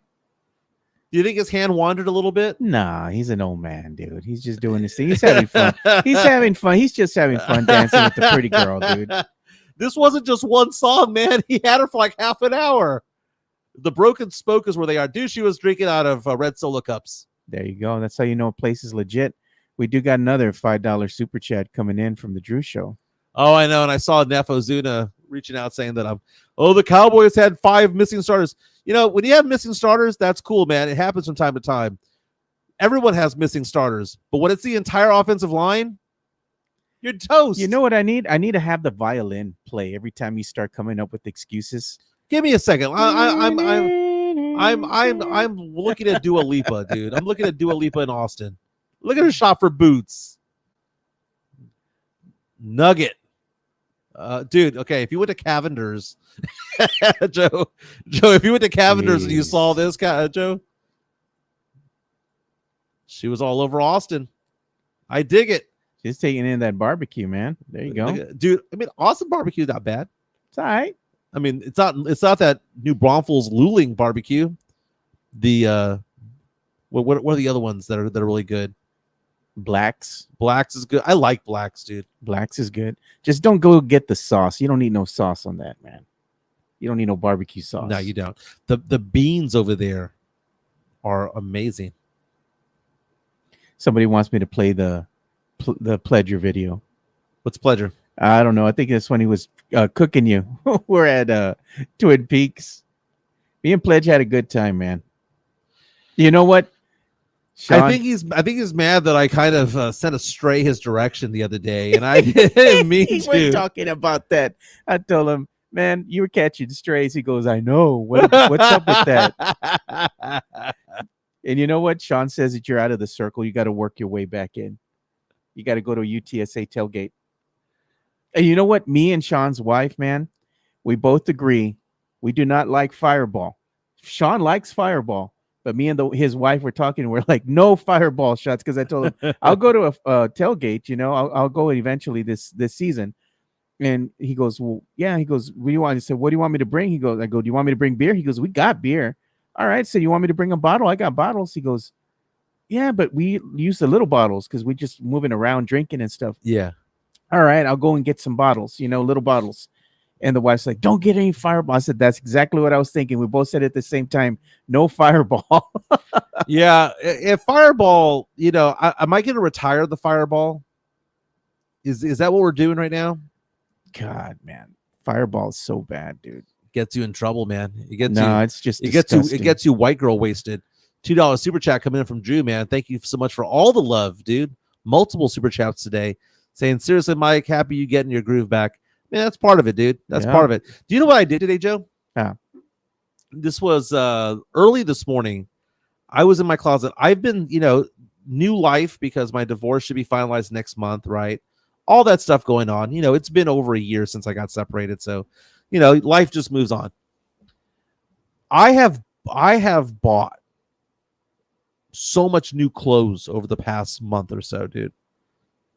Speaker 4: Do you think his hand wandered a little bit?
Speaker 1: Nah, he's an old man, dude. He's just doing this thing. He's having fun. He's having fun. He's just having fun dancing with the pretty girl, dude.
Speaker 4: This wasn't just one song, man. He had her for like half an hour. The Broken Spoke is where they are. Dude, she was drinking out of red Solo cups.
Speaker 1: There you go. That's how you know a place is legit. We do got another $5 super chat coming in from the Drew Show.
Speaker 4: Oh, I know. And I saw Neff Ozuna reaching out saying that the Cowboys had 5 missing starters. When you have missing starters, that's cool, man. It happens from time to time. Everyone has missing starters. But when it's the entire offensive line, you're toast.
Speaker 1: You know what I need? I need to have the violin play every time you start coming up with excuses.
Speaker 4: Give me a second. I'm looking at Dua Lipa, dude. I'm looking at Dua Lipa in Austin. Look at her shop for boots. Nugget. Dude, okay, if you went to Cavender's, Joe, if you went to Cavender's and you saw this, Joe, she was all over Austin. I dig it.
Speaker 1: Just taking in that barbecue, man. There you go.
Speaker 4: Dude, I mean, Austin barbecue is not bad.
Speaker 1: It's all right.
Speaker 4: I mean, it's not that New Braunfels Luling barbecue. The what are the other ones that are really good?
Speaker 1: Blacks
Speaker 4: is good. I like Blacks, dude.
Speaker 1: Blacks is good. Just don't go get the sauce. You don't need no sauce on that, man. You don't need no barbecue sauce.
Speaker 4: No, you don't. The beans over there are amazing.
Speaker 1: Somebody wants me to play the Pledger video.
Speaker 4: What's pleasure?
Speaker 1: I don't know. I think that's when he was cooking you. We're at Twin Peaks. Me and Pledge had a good time, man. You know what? Sean,
Speaker 4: I think he's mad that I kind of sent astray his direction the other day, and I didn't mean
Speaker 1: he was
Speaker 4: to.
Speaker 1: talking about that. I told him, man, you were catching strays. He goes, I know. What's up with that? And you know what? Sean says that you're out of the circle. You got to work your way back in. You got to go to a UTSA tailgate. And you know what? Me and Sean's wife, man, we both agree we do not like Fireball. Sean likes Fireball, but me and his wife were talking. And we're like, no Fireball shots, because I told him I'll go to a tailgate. You know, I'll go eventually this season. And he goes, well, yeah. He goes, what do you want? He said, what do you want me to bring? He goes, I go, do you want me to bring beer? He goes, we got beer. All right. So you want me to bring a bottle? I got bottles. He goes, yeah, but we use the little bottles because we just moving around drinking and stuff.
Speaker 4: Yeah.
Speaker 1: All right, I'll go and get some bottles, little bottles. And the wife's like, don't get any Fireball. I said, that's exactly what I was thinking. We both said at the same time, no Fireball.
Speaker 4: Yeah. If Fireball, am I going to retire the Fireball? Is that what we're doing right now?
Speaker 1: God, man. Fireball is so bad, dude.
Speaker 4: Gets you in trouble, man.
Speaker 1: It's just
Speaker 4: it gets you white girl wasted. $2 super chat coming in from Drew, man. Thank you so much for all the love, dude. Multiple super chats today. Saying, seriously, Mike, happy you getting your groove back. Man, that's part of it, dude. That's part of it. Do you know what I did today, Joe?
Speaker 1: Yeah.
Speaker 4: This was early this morning. I was in my closet. I've been, new life because my divorce should be finalized next month, right? All that stuff going on. It's been over a year since I got separated. So, life just moves on. I have bought so much new clothes over the past month or so, dude.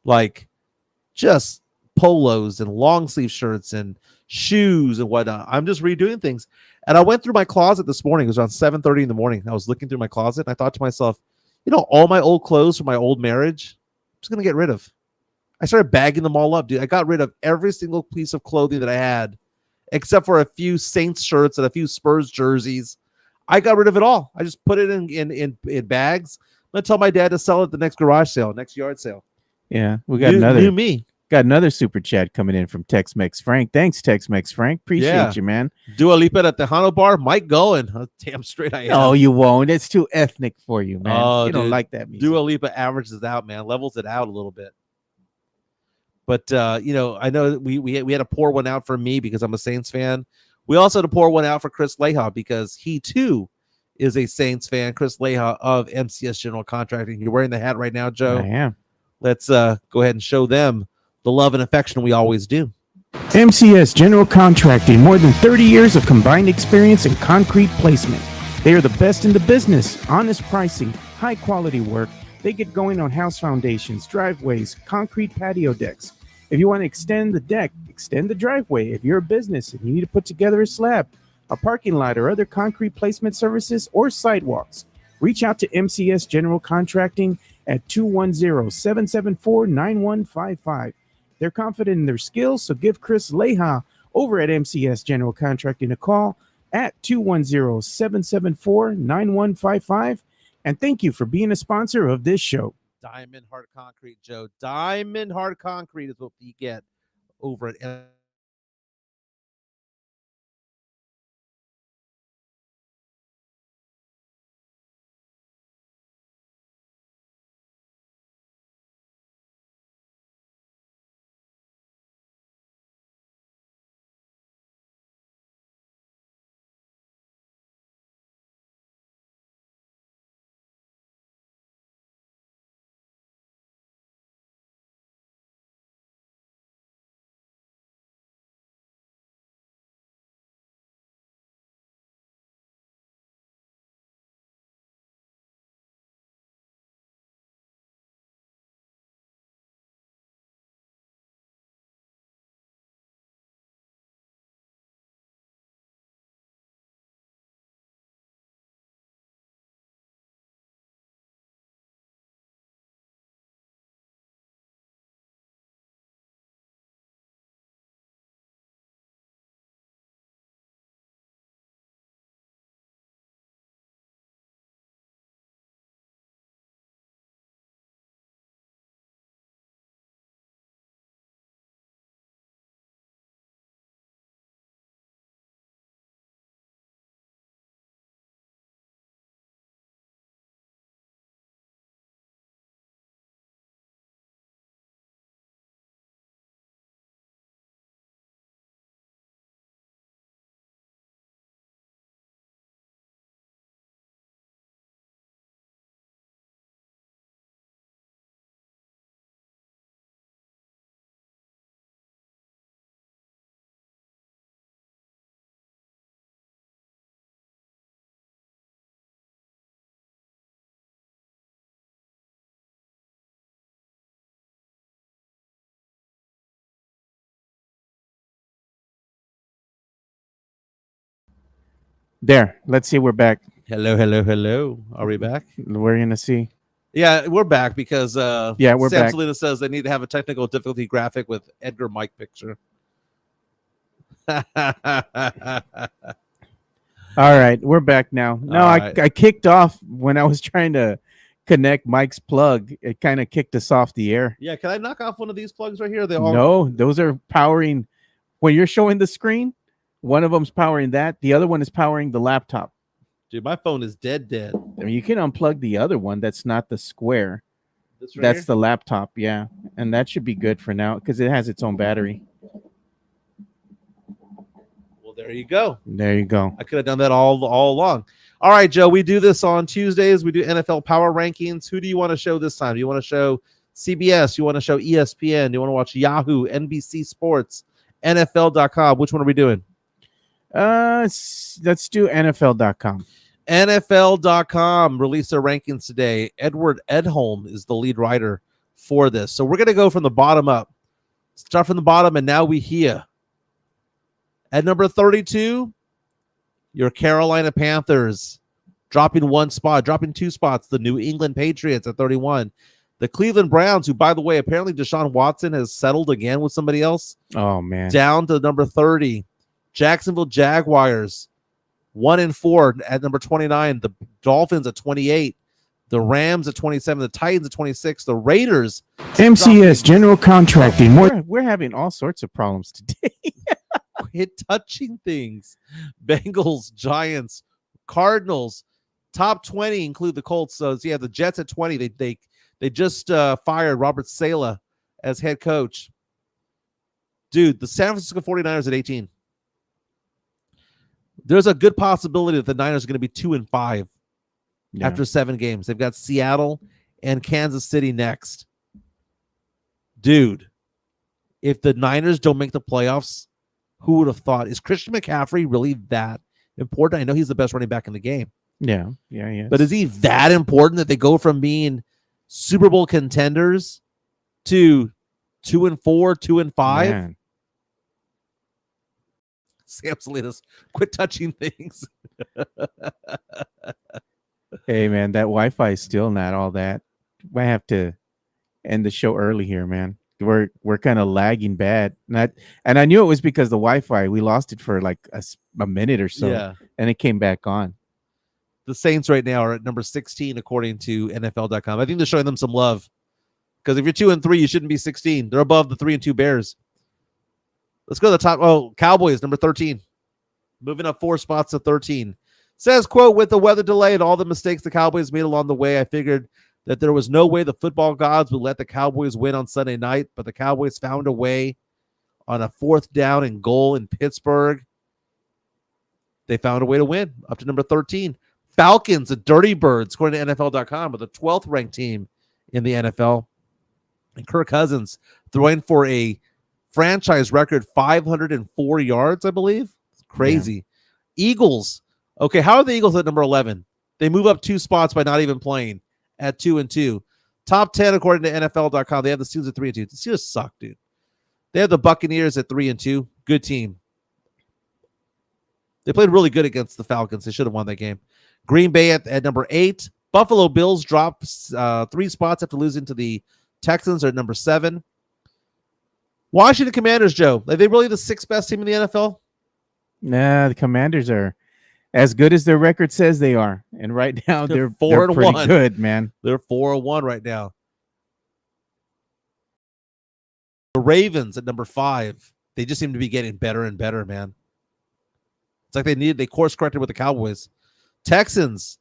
Speaker 4: Like, just polos and long sleeve shirts and shoes and whatnot. I'm just redoing things. And I went through my closet this morning. It was around 7:30 in the morning. I was looking through my closet and I thought to myself, all my old clothes from my old marriage, I'm just going to get rid of. I started bagging them all up, dude. I got rid of every single piece of clothing that I had, except for a few Saints shirts and a few Spurs jerseys. I got rid of it all. I just put it in bags. I'm going to tell my dad to sell it at the next garage sale, next yard sale.
Speaker 1: Yeah, we got another super chat coming in from Tex-Mex Frank. Thanks, Tex-Mex Frank. Appreciate you, man.
Speaker 4: Dua Lipa at the Tejano Bar. Mike going. Damn straight I am.
Speaker 1: No, you won't. It's too ethnic for you, man.
Speaker 4: Oh,
Speaker 1: you don't like that music.
Speaker 4: Dua Lipa averages it out, man. Levels it out a little bit. But I know we had to pour one out for me because I'm a Saints fan. We also had to pour one out for Chris Leha because he too is a Saints fan. Chris Leha of MCS General Contracting. You're wearing the hat right now, Joe.
Speaker 1: I am.
Speaker 4: Let's go ahead and show them the love and affection we always do.
Speaker 1: MCS General Contracting, more than 30 years of combined experience in concrete placement. They are the best in the business. Honest pricing, high quality work. They get going on house foundations, driveways, concrete patio decks. If you want to extend the deck, extend the driveway. If you're a business and you need to put together a slab, a parking lot, or other concrete placement services or sidewalks, reach out to MCS General Contracting at 210-774-9155. They're confident in their skills, so give Chris Leha over at MCS General Contracting a call at 210-774-9155. And thank you for being a sponsor of this show.
Speaker 4: Diamond Hard Concrete, Joe. Diamond Hard Concrete is what you get over at
Speaker 1: There. Let's see. We're back.
Speaker 4: Hello, hello, hello. Are we back?
Speaker 1: We're gonna see.
Speaker 4: Yeah, we're back because
Speaker 1: We're
Speaker 4: Sam
Speaker 1: back.
Speaker 4: Salinas says they need to have a technical difficulty graphic with Edgar Mike picture.
Speaker 1: All right, we're back now. No,
Speaker 4: All right.
Speaker 1: I kicked off when I was trying to connect Mike's plug. It kind of kicked us off the air.
Speaker 4: Yeah, can I knock off one of these plugs right here? They all
Speaker 1: No, those are powering. When you're showing the screen, one of them's powering that. The other one is powering the laptop.
Speaker 4: Dude, my phone is dead.
Speaker 1: I mean, you can unplug the other one. That's not the square.
Speaker 4: This right
Speaker 1: That's
Speaker 4: here?
Speaker 1: the laptop. Yeah, and that should be good for now because it has its own battery.
Speaker 4: Well, there you go.
Speaker 1: There you go.
Speaker 4: I could have done that all along. All right, Joe, we do this on Tuesdays. We do NFL power rankings. Who do you want to show this time? Do you want to show CBS? You want to show ESPN? Do you want to watch Yahoo, NBC Sports, NFL.com? Which one are we doing?
Speaker 1: Let's do NFL.com.
Speaker 4: NFL.com released their rankings today. Edward Edholm is the lead writer for this. So we're going to go from the bottom up. Start from the bottom, and now we hear. At number 32, your Carolina Panthers dropping one spot, dropping two spots. The New England Patriots at 31. The Cleveland Browns, who, by the way, apparently Deshaun Watson has settled again with somebody else,
Speaker 1: Oh man.
Speaker 4: down to number 30. Jacksonville Jaguars, 1-4 at number 29. The Dolphins at 28. The Rams at 27. The Titans at 26. The Raiders.
Speaker 1: MCS General Contracting. We're having all sorts of problems today.
Speaker 4: Quit touching things. Bengals, Giants, Cardinals. Top 20 include the Colts. So yeah, the Jets at 20. They just fired Robert Saleh as head coach. Dude, the San Francisco 49ers at 18. There's a good possibility that the Niners are going to be 2-5 after 7 games. They've got Seattle and Kansas City next. Dude, if the Niners don't make the playoffs, who would have thought? Is Christian McCaffrey really that important? I know he's the best running back in the game.
Speaker 1: Yeah.
Speaker 4: But is he that important that they go from being Super Bowl contenders to 2-4, 2-5?
Speaker 1: Man.
Speaker 4: Sam Salinas, quit touching things.
Speaker 1: Hey man, that Wi-Fi is still not all that. Might have to end the show early here, man. We're kind of lagging bad. And I knew it was because the Wi-Fi. We lost it for like a minute or so,
Speaker 4: Yeah.
Speaker 1: and it came back on.
Speaker 4: The Saints right now are at number 16 according to NFL.com. I think they're showing them some love because if you're 2-3, you shouldn't be 16. They're above the 3-2 Bears. Let's go to the top. Oh, Cowboys, number 13. Moving up 4 spots to 13. Says, quote, with the weather delay and all the mistakes the Cowboys made along the way, I figured that there was no way the football gods would let the Cowboys win on Sunday night, but the Cowboys found a way on a 4th down and goal in Pittsburgh. They found a way to win, up to number 13. Falcons, the Dirty Birds, according to NFL.com, are the 12th ranked team in the NFL. And Kirk Cousins throwing for a franchise record 504 yards, I believe. It's crazy. Yeah. Eagles. Okay, how are the Eagles at number 11? They move up 2 spots by not even playing at 2-2. Top 10 according to NFL.com. They have the Steelers at 3-2. The Steelers suck, dude. They have the Buccaneers at 3-2. Good team. They played really good against the Falcons. They should have won that game. Green Bay at number 8. Buffalo Bills drop 3 spots after losing to the Texans. Are at number 7. Washington Commanders, Joe. Are they really the 6th best team in the NFL?
Speaker 1: Nah, the Commanders are as good as their record says they are. And right now they're
Speaker 4: 4-1.
Speaker 1: pretty good, man.
Speaker 4: They're 4-1 right now. The Ravens at number 5. They just seem to be getting better and better, man. It's like they course corrected with the Cowboys. Texans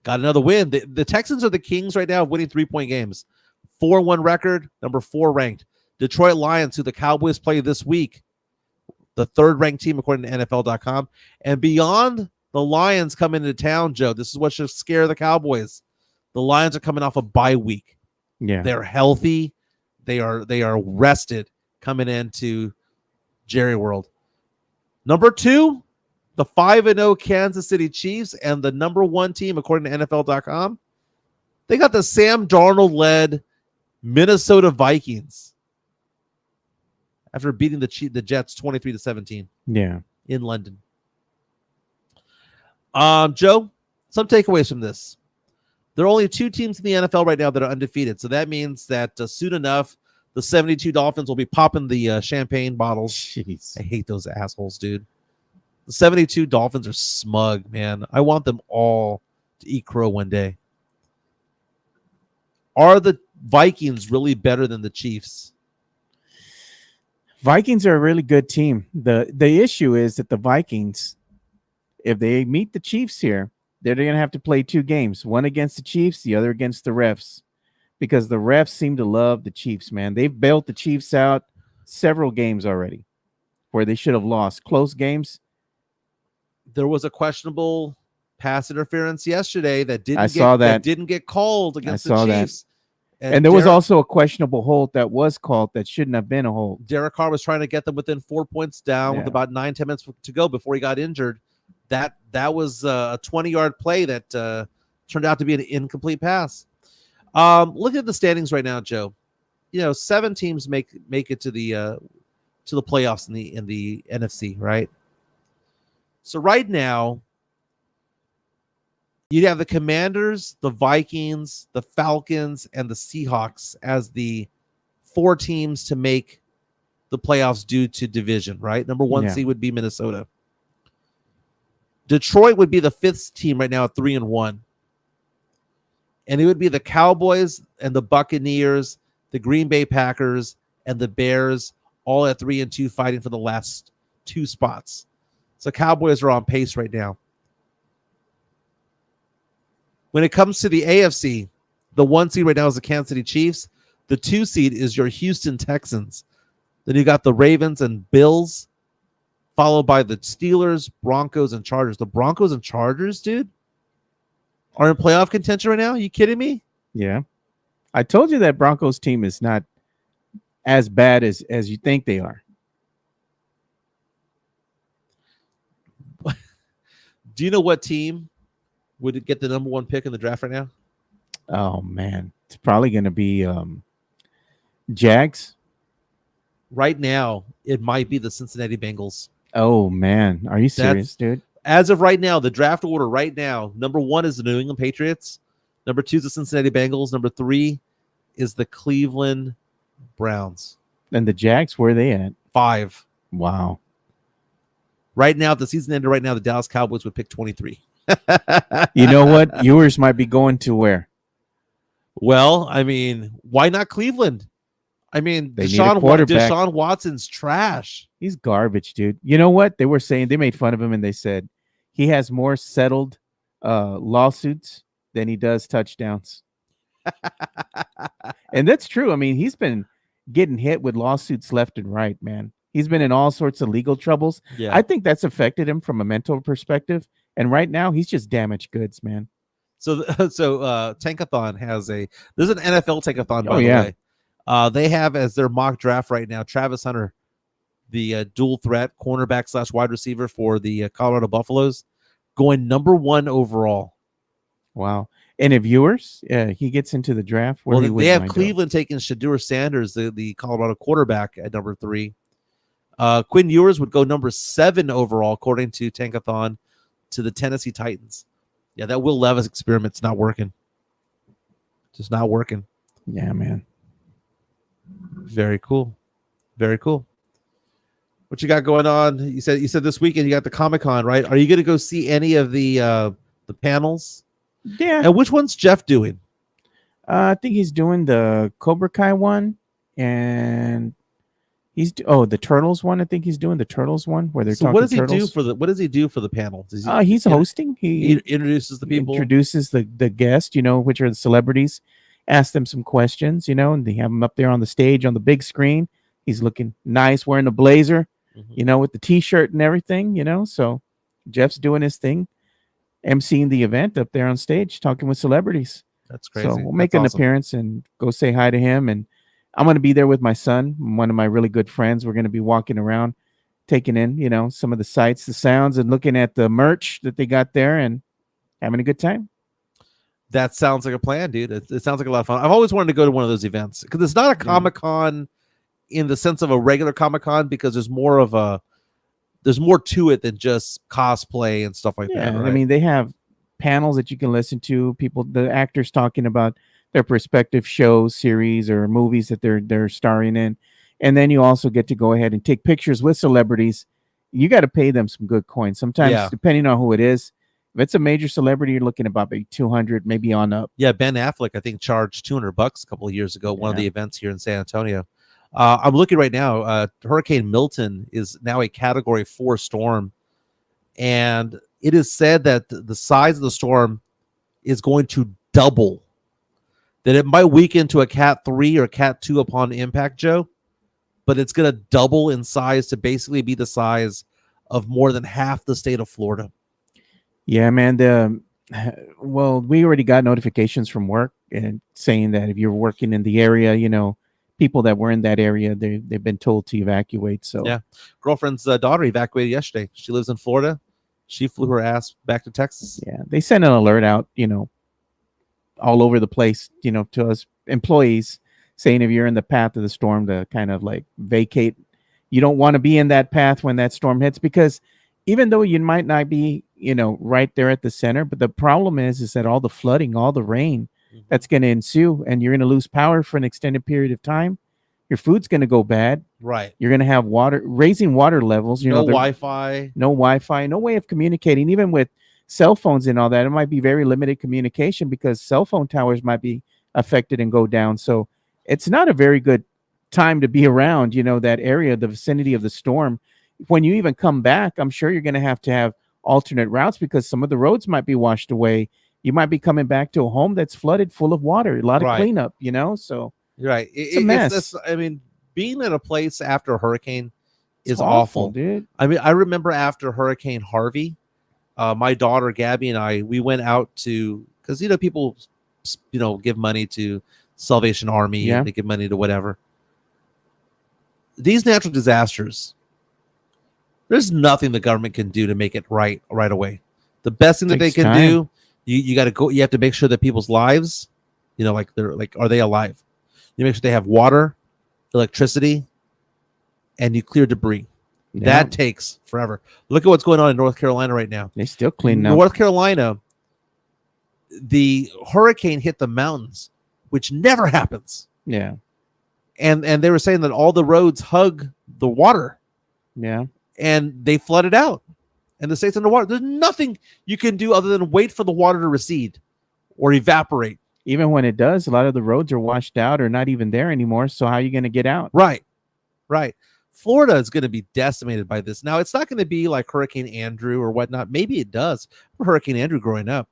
Speaker 4: got another win. The Texans are the kings right now of winning 3-point games. 4-1 record, number 4 ranked. Detroit Lions, who the Cowboys play this week, the 3rd ranked team according to NFL.com. And beyond the Lions coming into town, Joe, this is what should scare the Cowboys. The Lions are coming off a bye week.
Speaker 1: Yeah.
Speaker 4: They're healthy. They are rested coming into Jerry World. Number 2, the 5-0 Kansas City Chiefs, and the number 1 team according to NFL.com. They got the Sam Darnold-led Minnesota Vikings after beating the Jets 23-17.
Speaker 1: Yeah.
Speaker 4: In London. Joe, some takeaways from this. There are only 2 teams in the NFL right now that are undefeated. So that means that soon enough, the 72 Dolphins will be popping the champagne bottles.
Speaker 1: Jeez.
Speaker 4: I hate those assholes, dude. The 72 Dolphins are smug, man. I want them all to eat crow one day. Are the Vikings really better than the Chiefs?
Speaker 1: Vikings are a really good team. The issue is that the Vikings, if they meet the Chiefs here, they're going to have to play 2 games, one against the Chiefs, the other against the refs, because the refs seem to love the Chiefs, man. They've bailed the Chiefs out several games already where they should have lost. Close games.
Speaker 4: There was a questionable pass interference yesterday that didn't get called against the Chiefs.
Speaker 1: And there was also a questionable hold that was called that shouldn't have been a hold.
Speaker 4: Derek Carr was trying to get them within 4 points down with about 9-10 minutes to go before he got injured. That was a 20-yard play that turned out to be an incomplete pass. Look at the standings right now, Joe. 7 teams make it to the playoffs in the NFC, right? So right now, you have the Commanders, the Vikings, the Falcons, and the Seahawks as the 4 teams to make the playoffs due to division, right? Number 1 seed would be Minnesota. Detroit would be the 5th team right now at 3-1. And it would be the Cowboys and the Buccaneers, the Green Bay Packers, and the Bears all at 3-2 fighting for the last 2 spots. So Cowboys are on pace right now. When it comes to the AFC, the 1 seed right now is the Kansas City Chiefs. The 2 seed is your Houston Texans. Then you got the Ravens and Bills, followed by the Steelers, Broncos, and Chargers. The Broncos and Chargers, dude, are in playoff contention right now? Are you kidding me?
Speaker 1: Yeah. I told you that Broncos team is not as bad as you think they are.
Speaker 4: Do you know what team would get the number 1 pick in the draft right now?
Speaker 1: Oh, man. It's probably going to be Jags.
Speaker 4: Right now, it might be the Cincinnati Bengals.
Speaker 1: Oh, man. Are you serious, dude?
Speaker 4: As of right now, the draft order right now, number 1 is the New England Patriots. Number 2 is the Cincinnati Bengals. Number 3 is the Cleveland Browns.
Speaker 1: And the Jags, where are they at?
Speaker 4: 5.
Speaker 1: Wow.
Speaker 4: Right now, if the season ended right now, the Dallas Cowboys would pick 23.
Speaker 1: You know what? Yours might be going to where?
Speaker 4: Well, I mean, why not Cleveland? I mean,
Speaker 1: they Deshaun
Speaker 4: Watson's trash.
Speaker 1: He's garbage, dude. You know what? They were saying, they made fun of him and they said he has more settled lawsuits than he does touchdowns. And that's true. I mean, he's been getting hit with lawsuits left and right, man. He's been in all sorts of legal troubles.
Speaker 4: Yeah.
Speaker 1: I think that's affected him from a mental perspective. And right now, he's just damaged goods, man.
Speaker 4: So Tankathon has there's an NFL Tankathon, by the way. They have as their mock draft right now Travis Hunter, the dual threat cornerback / wide receiver for the Colorado Buffaloes, going number 1 overall.
Speaker 1: Wow. And if yours, he gets into the draft.
Speaker 4: Well, they have Cleveland taking Shadur Sanders, the Colorado quarterback, at number 3. Quinn Ewers would go number 7 overall, according to Tankathon, to the Tennessee Titans. Yeah, that Will Levis experiment's not working. Just not working.
Speaker 1: Yeah, man.
Speaker 4: Very cool. Very cool. What you got going on? You said this weekend you got the Comic-Con, right? Are you going to go see any of the panels?
Speaker 1: Yeah.
Speaker 4: And which one's Jeff doing?
Speaker 1: I think he's doing the Cobra Kai one, and the Turtles one. I think he's doing the Turtles one where they're talking.
Speaker 4: What does he
Speaker 1: Turtles.
Speaker 4: what does he do for the panel?
Speaker 1: He's hosting.
Speaker 4: He introduces the people.
Speaker 1: Introduces the guest, which are the celebrities. Ask them some questions, and they have him up there on the stage on the big screen. He's looking nice, wearing a blazer, with the T-shirt and everything, So Jeff's doing his thing, emceeing the event up there on stage, talking with celebrities.
Speaker 4: That's crazy.
Speaker 1: So we'll make an appearance and go say hi to him. And I'm going to be there with my son, one of my really good friends. We're going to be walking around, taking in, some of the sights, the sounds, and looking at the merch that they got there and having a good time.
Speaker 4: That sounds like a plan, dude. It sounds like a lot of fun. I've always wanted to go to one of those events because it's not a Comic-Con in the sense of a regular Comic-Con, because there's more of a there's more to it than just cosplay and stuff like
Speaker 1: Yeah,
Speaker 4: that. Right?
Speaker 1: I mean, they have panels that you can listen to. The actors talking about their respective shows, series, or movies that they're starring in, and then you also get to go ahead and take pictures with celebrities. You got to pay them some good coins. Sometimes,
Speaker 4: Yeah.
Speaker 1: depending on who it is, if it's a major celebrity, you're looking about maybe 200, maybe on up.
Speaker 4: Yeah, Ben Affleck, I think, charged $200 a couple of years ago, one of
Speaker 1: Yeah.
Speaker 4: the events here in San Antonio. I'm looking right now. Hurricane Milton is now a Category 4 storm, and it is said that the size of the storm is going to double. That it might weaken to a Cat 3 or Cat 2 upon impact, Joe, but it's going to double in size to basically be the size of more than half the state of Florida.
Speaker 1: Yeah, man. Well, we already got notifications from work and saying that if you're working in the area, people that were in that area, they've been told to evacuate. So
Speaker 4: Yeah. Girlfriend's daughter evacuated yesterday. She lives in Florida. She flew her ass back to Texas.
Speaker 1: yeah, they sent an alert out, all over the place, to us employees saying if you're in the path of the storm to kind of like vacate. You don't want to be in that path when that storm hits, because even though you might not be, right there at the center, but the problem is that all the flooding, all the rain that's going to ensue, and you're going to lose power for an extended period of time. Your food's going to go bad.
Speaker 4: Right.
Speaker 1: You're going to have raising water levels.
Speaker 4: No Wi-Fi.
Speaker 1: No Wi-Fi, no way of communicating, even with cell phones and all that. It might be very limited communication because cell phone towers might be affected and go down. So it's not a very good time to be around, that area, the vicinity of the storm. When you even come back, I'm sure you're going to have alternate routes because some of the roads might be washed away. You might be coming back to a home that's flooded, full of water, a lot of cleanup, so
Speaker 4: You're right.
Speaker 1: it's a mess.
Speaker 4: I mean, being in a place after a hurricane is
Speaker 1: It's
Speaker 4: awful,
Speaker 1: dude.
Speaker 4: I mean, I remember after Hurricane Harvey, my daughter Gabby and we went out to, because people give money to Salvation Army and they give money to whatever. These natural disasters, there's nothing the government can do to make it right away. The best thing that they can do, you got to go. You have to make sure that people's lives, are they alive? You make sure they have water, electricity, and you clear debris.
Speaker 1: Yeah.
Speaker 4: That takes forever. Look at what's going on in North Carolina right now.
Speaker 1: They still clean up.
Speaker 4: North Carolina, the hurricane hit the mountains, which never happens.
Speaker 1: Yeah.
Speaker 4: And they were saying that all the roads hug the water.
Speaker 1: Yeah.
Speaker 4: And they flooded out. And the state's underwater. There's nothing you can do other than wait for the water to recede or evaporate.
Speaker 1: Even when it does, a lot of the roads are washed out or not even there anymore. So how are you going to get out?
Speaker 4: Right. Florida is going to be decimated by this. Now, it's not going to be like Hurricane Andrew or whatnot. Maybe it does. Hurricane Andrew growing up.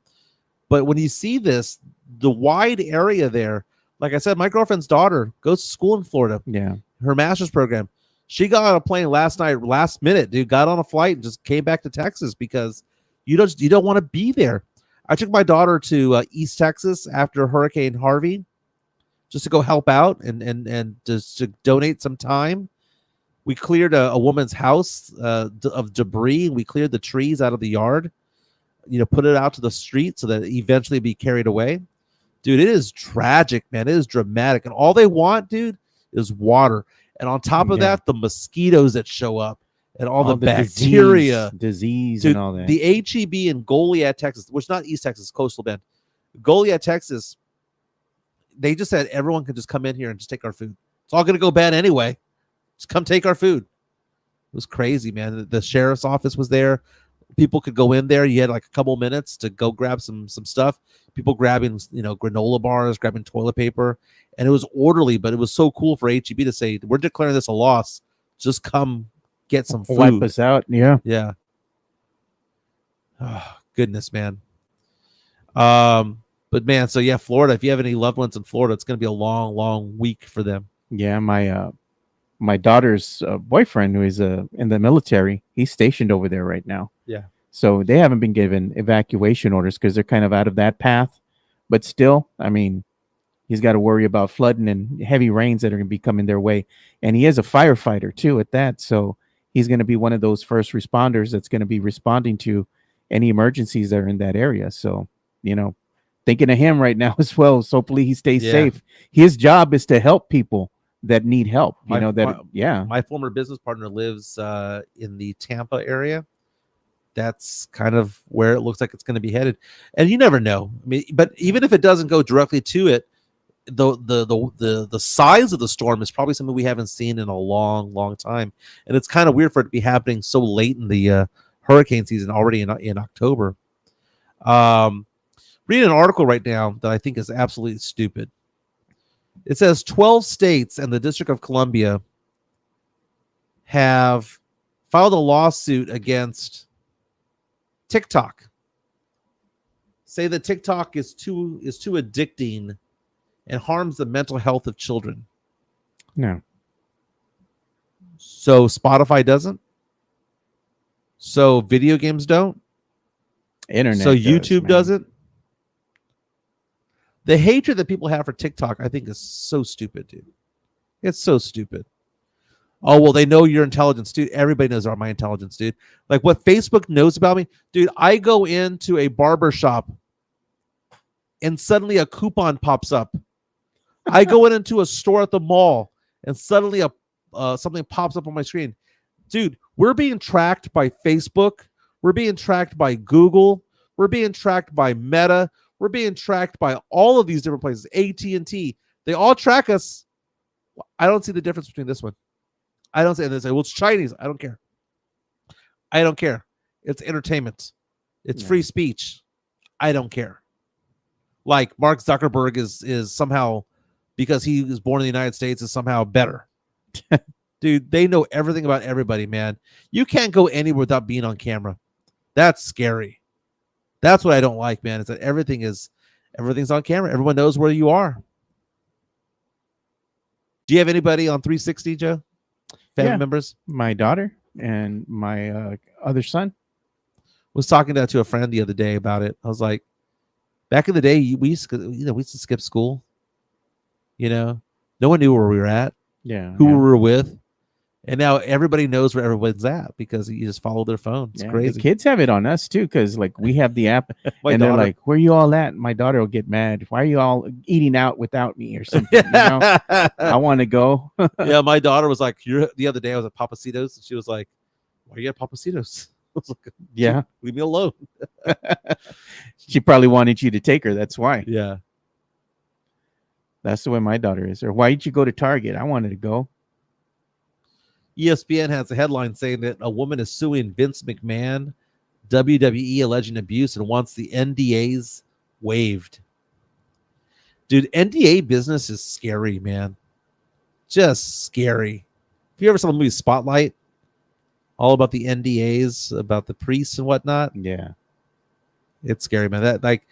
Speaker 4: But when you see this, the wide area there, like I said, my girlfriend's daughter goes to school in Florida.
Speaker 1: Yeah.
Speaker 4: Her master's program. She got on a plane last night, last minute, dude, got on a flight and just came back to Texas because you don't want to be there. I took my daughter to East Texas after Hurricane Harvey just to go help out and just to donate some time. We cleared a woman's house of debris. We cleared the trees out of the yard, put it out to the street so that it eventually be carried away. Dude, it is tragic, man. It is dramatic. And all they want, dude, is water. And on top of that, the mosquitoes that show up and all the bacteria.
Speaker 1: Disease
Speaker 4: dude,
Speaker 1: and all that.
Speaker 4: The HEB in Goliad, Texas, which is not East Texas, Coastal Bend. Goliad, Texas, they just said everyone can just come in here and just take our food. It's all going to go bad anyway. Just come take our food. It was crazy, man. The sheriff's office was there. People could go in there. You had like a couple minutes to go grab some stuff. People grabbing, granola bars, grabbing toilet paper. And it was orderly, but it was so cool for HEB to say, we're declaring this a loss. Just come get some food.
Speaker 1: Wipe us out. Yeah.
Speaker 4: Yeah. Oh, goodness, man. But man, so yeah, Florida, if you have any loved ones in Florida, it's going to be a long, long week for them.
Speaker 1: Yeah. My daughter's boyfriend, who is in the military, he's stationed over there right now.
Speaker 4: Yeah.
Speaker 1: So they haven't been given evacuation orders because they're kind of out of that path. But still, I mean, he's got to worry about flooding and heavy rains that are going to be coming their way. And he is a firefighter too at that. So he's going to be one of those first responders that's going to be responding to any emergencies that are in that area. So, thinking of him right now as well. So hopefully he stays safe. His job is to help people that need help.
Speaker 4: My former business partner lives in the Tampa area. That's kind of where it looks like it's going to be headed, and you never know. I mean, but even if it doesn't go directly to it, the size of the storm is probably something we haven't seen in a long time, and it's kind of weird for it to be happening so late in the hurricane season, already in October. Reading an article right now that I think is absolutely stupid. It says 12 states and the District of Columbia have filed a lawsuit against TikTok. Say that TikTok is too addicting and harms the mental health of children.
Speaker 1: No.
Speaker 4: So Spotify doesn't. So video games don't.
Speaker 1: Internet.
Speaker 4: So YouTube doesn't. The hatred that people have for TikTok, I think, is so stupid, dude. It's so stupid. Oh, well, they know your intelligence, dude. Everybody knows my intelligence, dude. Like what Facebook knows about me, dude. I go into a barber shop and suddenly a coupon pops up. I go into a store at the mall and suddenly something pops up on my screen. Dude, we're being tracked by Facebook. We're being tracked by Google. We're being tracked by Meta. We're being tracked by all of these different places. AT&T. They all track us. I don't see the difference between this one. I don't say, they say, well, it's Chinese. I don't care. I don't care. It's entertainment. It's free speech. I don't care. Like Mark Zuckerberg is somehow, because he was born in the United States, is somehow better. Dude, they know everything about everybody, man. You can't go anywhere without being on camera. That's scary. That's what I don't like, man. Is that everything's on camera. Everyone knows where you are. Do you have anybody on 360, Joe? Family members?
Speaker 1: My daughter and my other son.
Speaker 4: Was talking to a friend the other day about it. I was like, back in the day, we used to skip school. No one knew where we were at.
Speaker 1: Yeah.
Speaker 4: Who we were with. And now everybody knows where everyone's at because you just follow their phone. It's crazy.
Speaker 1: The kids have it on us too, because like we have the app and they're like, where you all at? My daughter will get mad. Why are you all eating out without me or something? I want to go.
Speaker 4: Yeah, my daughter was like, the other day I was at Papacitos and she was like, why are you at Papacitos? I was like,
Speaker 1: yeah,
Speaker 4: leave me alone.
Speaker 1: She probably wanted you to take her. That's why.
Speaker 4: Yeah.
Speaker 1: That's the way my daughter is. Or why did you go to Target? I wanted to go.
Speaker 4: ESPN has a headline saying that a woman is suing Vince McMahon, WWE, alleging abuse and wants the NDAs waived. Dude, NDA business is scary, man. Just scary. If you ever saw the movie Spotlight, all about the NDAs, about the priests and whatnot.
Speaker 1: Yeah.
Speaker 4: It's scary, man. That like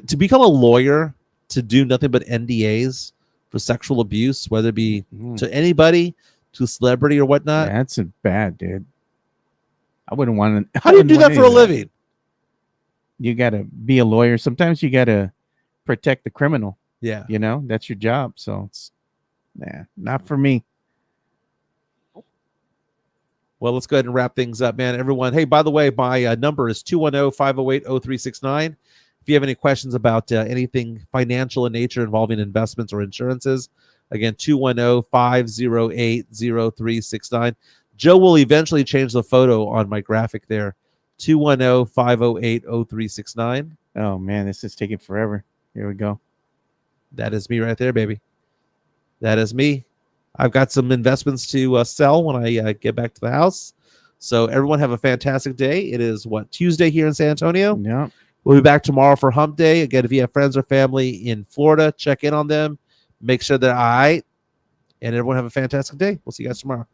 Speaker 4: to become a lawyer, to do nothing but NDAs for sexual abuse, whether it be to anybody, to a celebrity or whatnot.
Speaker 1: Yeah, that's bad, dude. I wouldn't want to.
Speaker 4: How do you do that for a living?
Speaker 1: You got to be a lawyer. Sometimes you got to protect the criminal.
Speaker 4: Yeah.
Speaker 1: That's your job. So it's, not for me.
Speaker 4: Well, let's go ahead and wrap things up, man. Everyone, hey, by the way, my number is 210-508-0369. If you have any questions about anything financial in nature involving investments or insurances, again, 210-508-0369. Joe will eventually change the photo on my graphic there. 210-508-0369.
Speaker 1: Oh, man, this is taking forever. Here we go.
Speaker 4: That is me right there, baby. That is me. I've got some investments to sell when I get back to the house. So everyone have a fantastic day. It is, Tuesday here in San Antonio?
Speaker 1: Yeah.
Speaker 4: We'll be back tomorrow for Hump Day. Again, if you have friends or family in Florida, check in on them. Make sure they're all right. And everyone have a fantastic day. We'll see you guys tomorrow.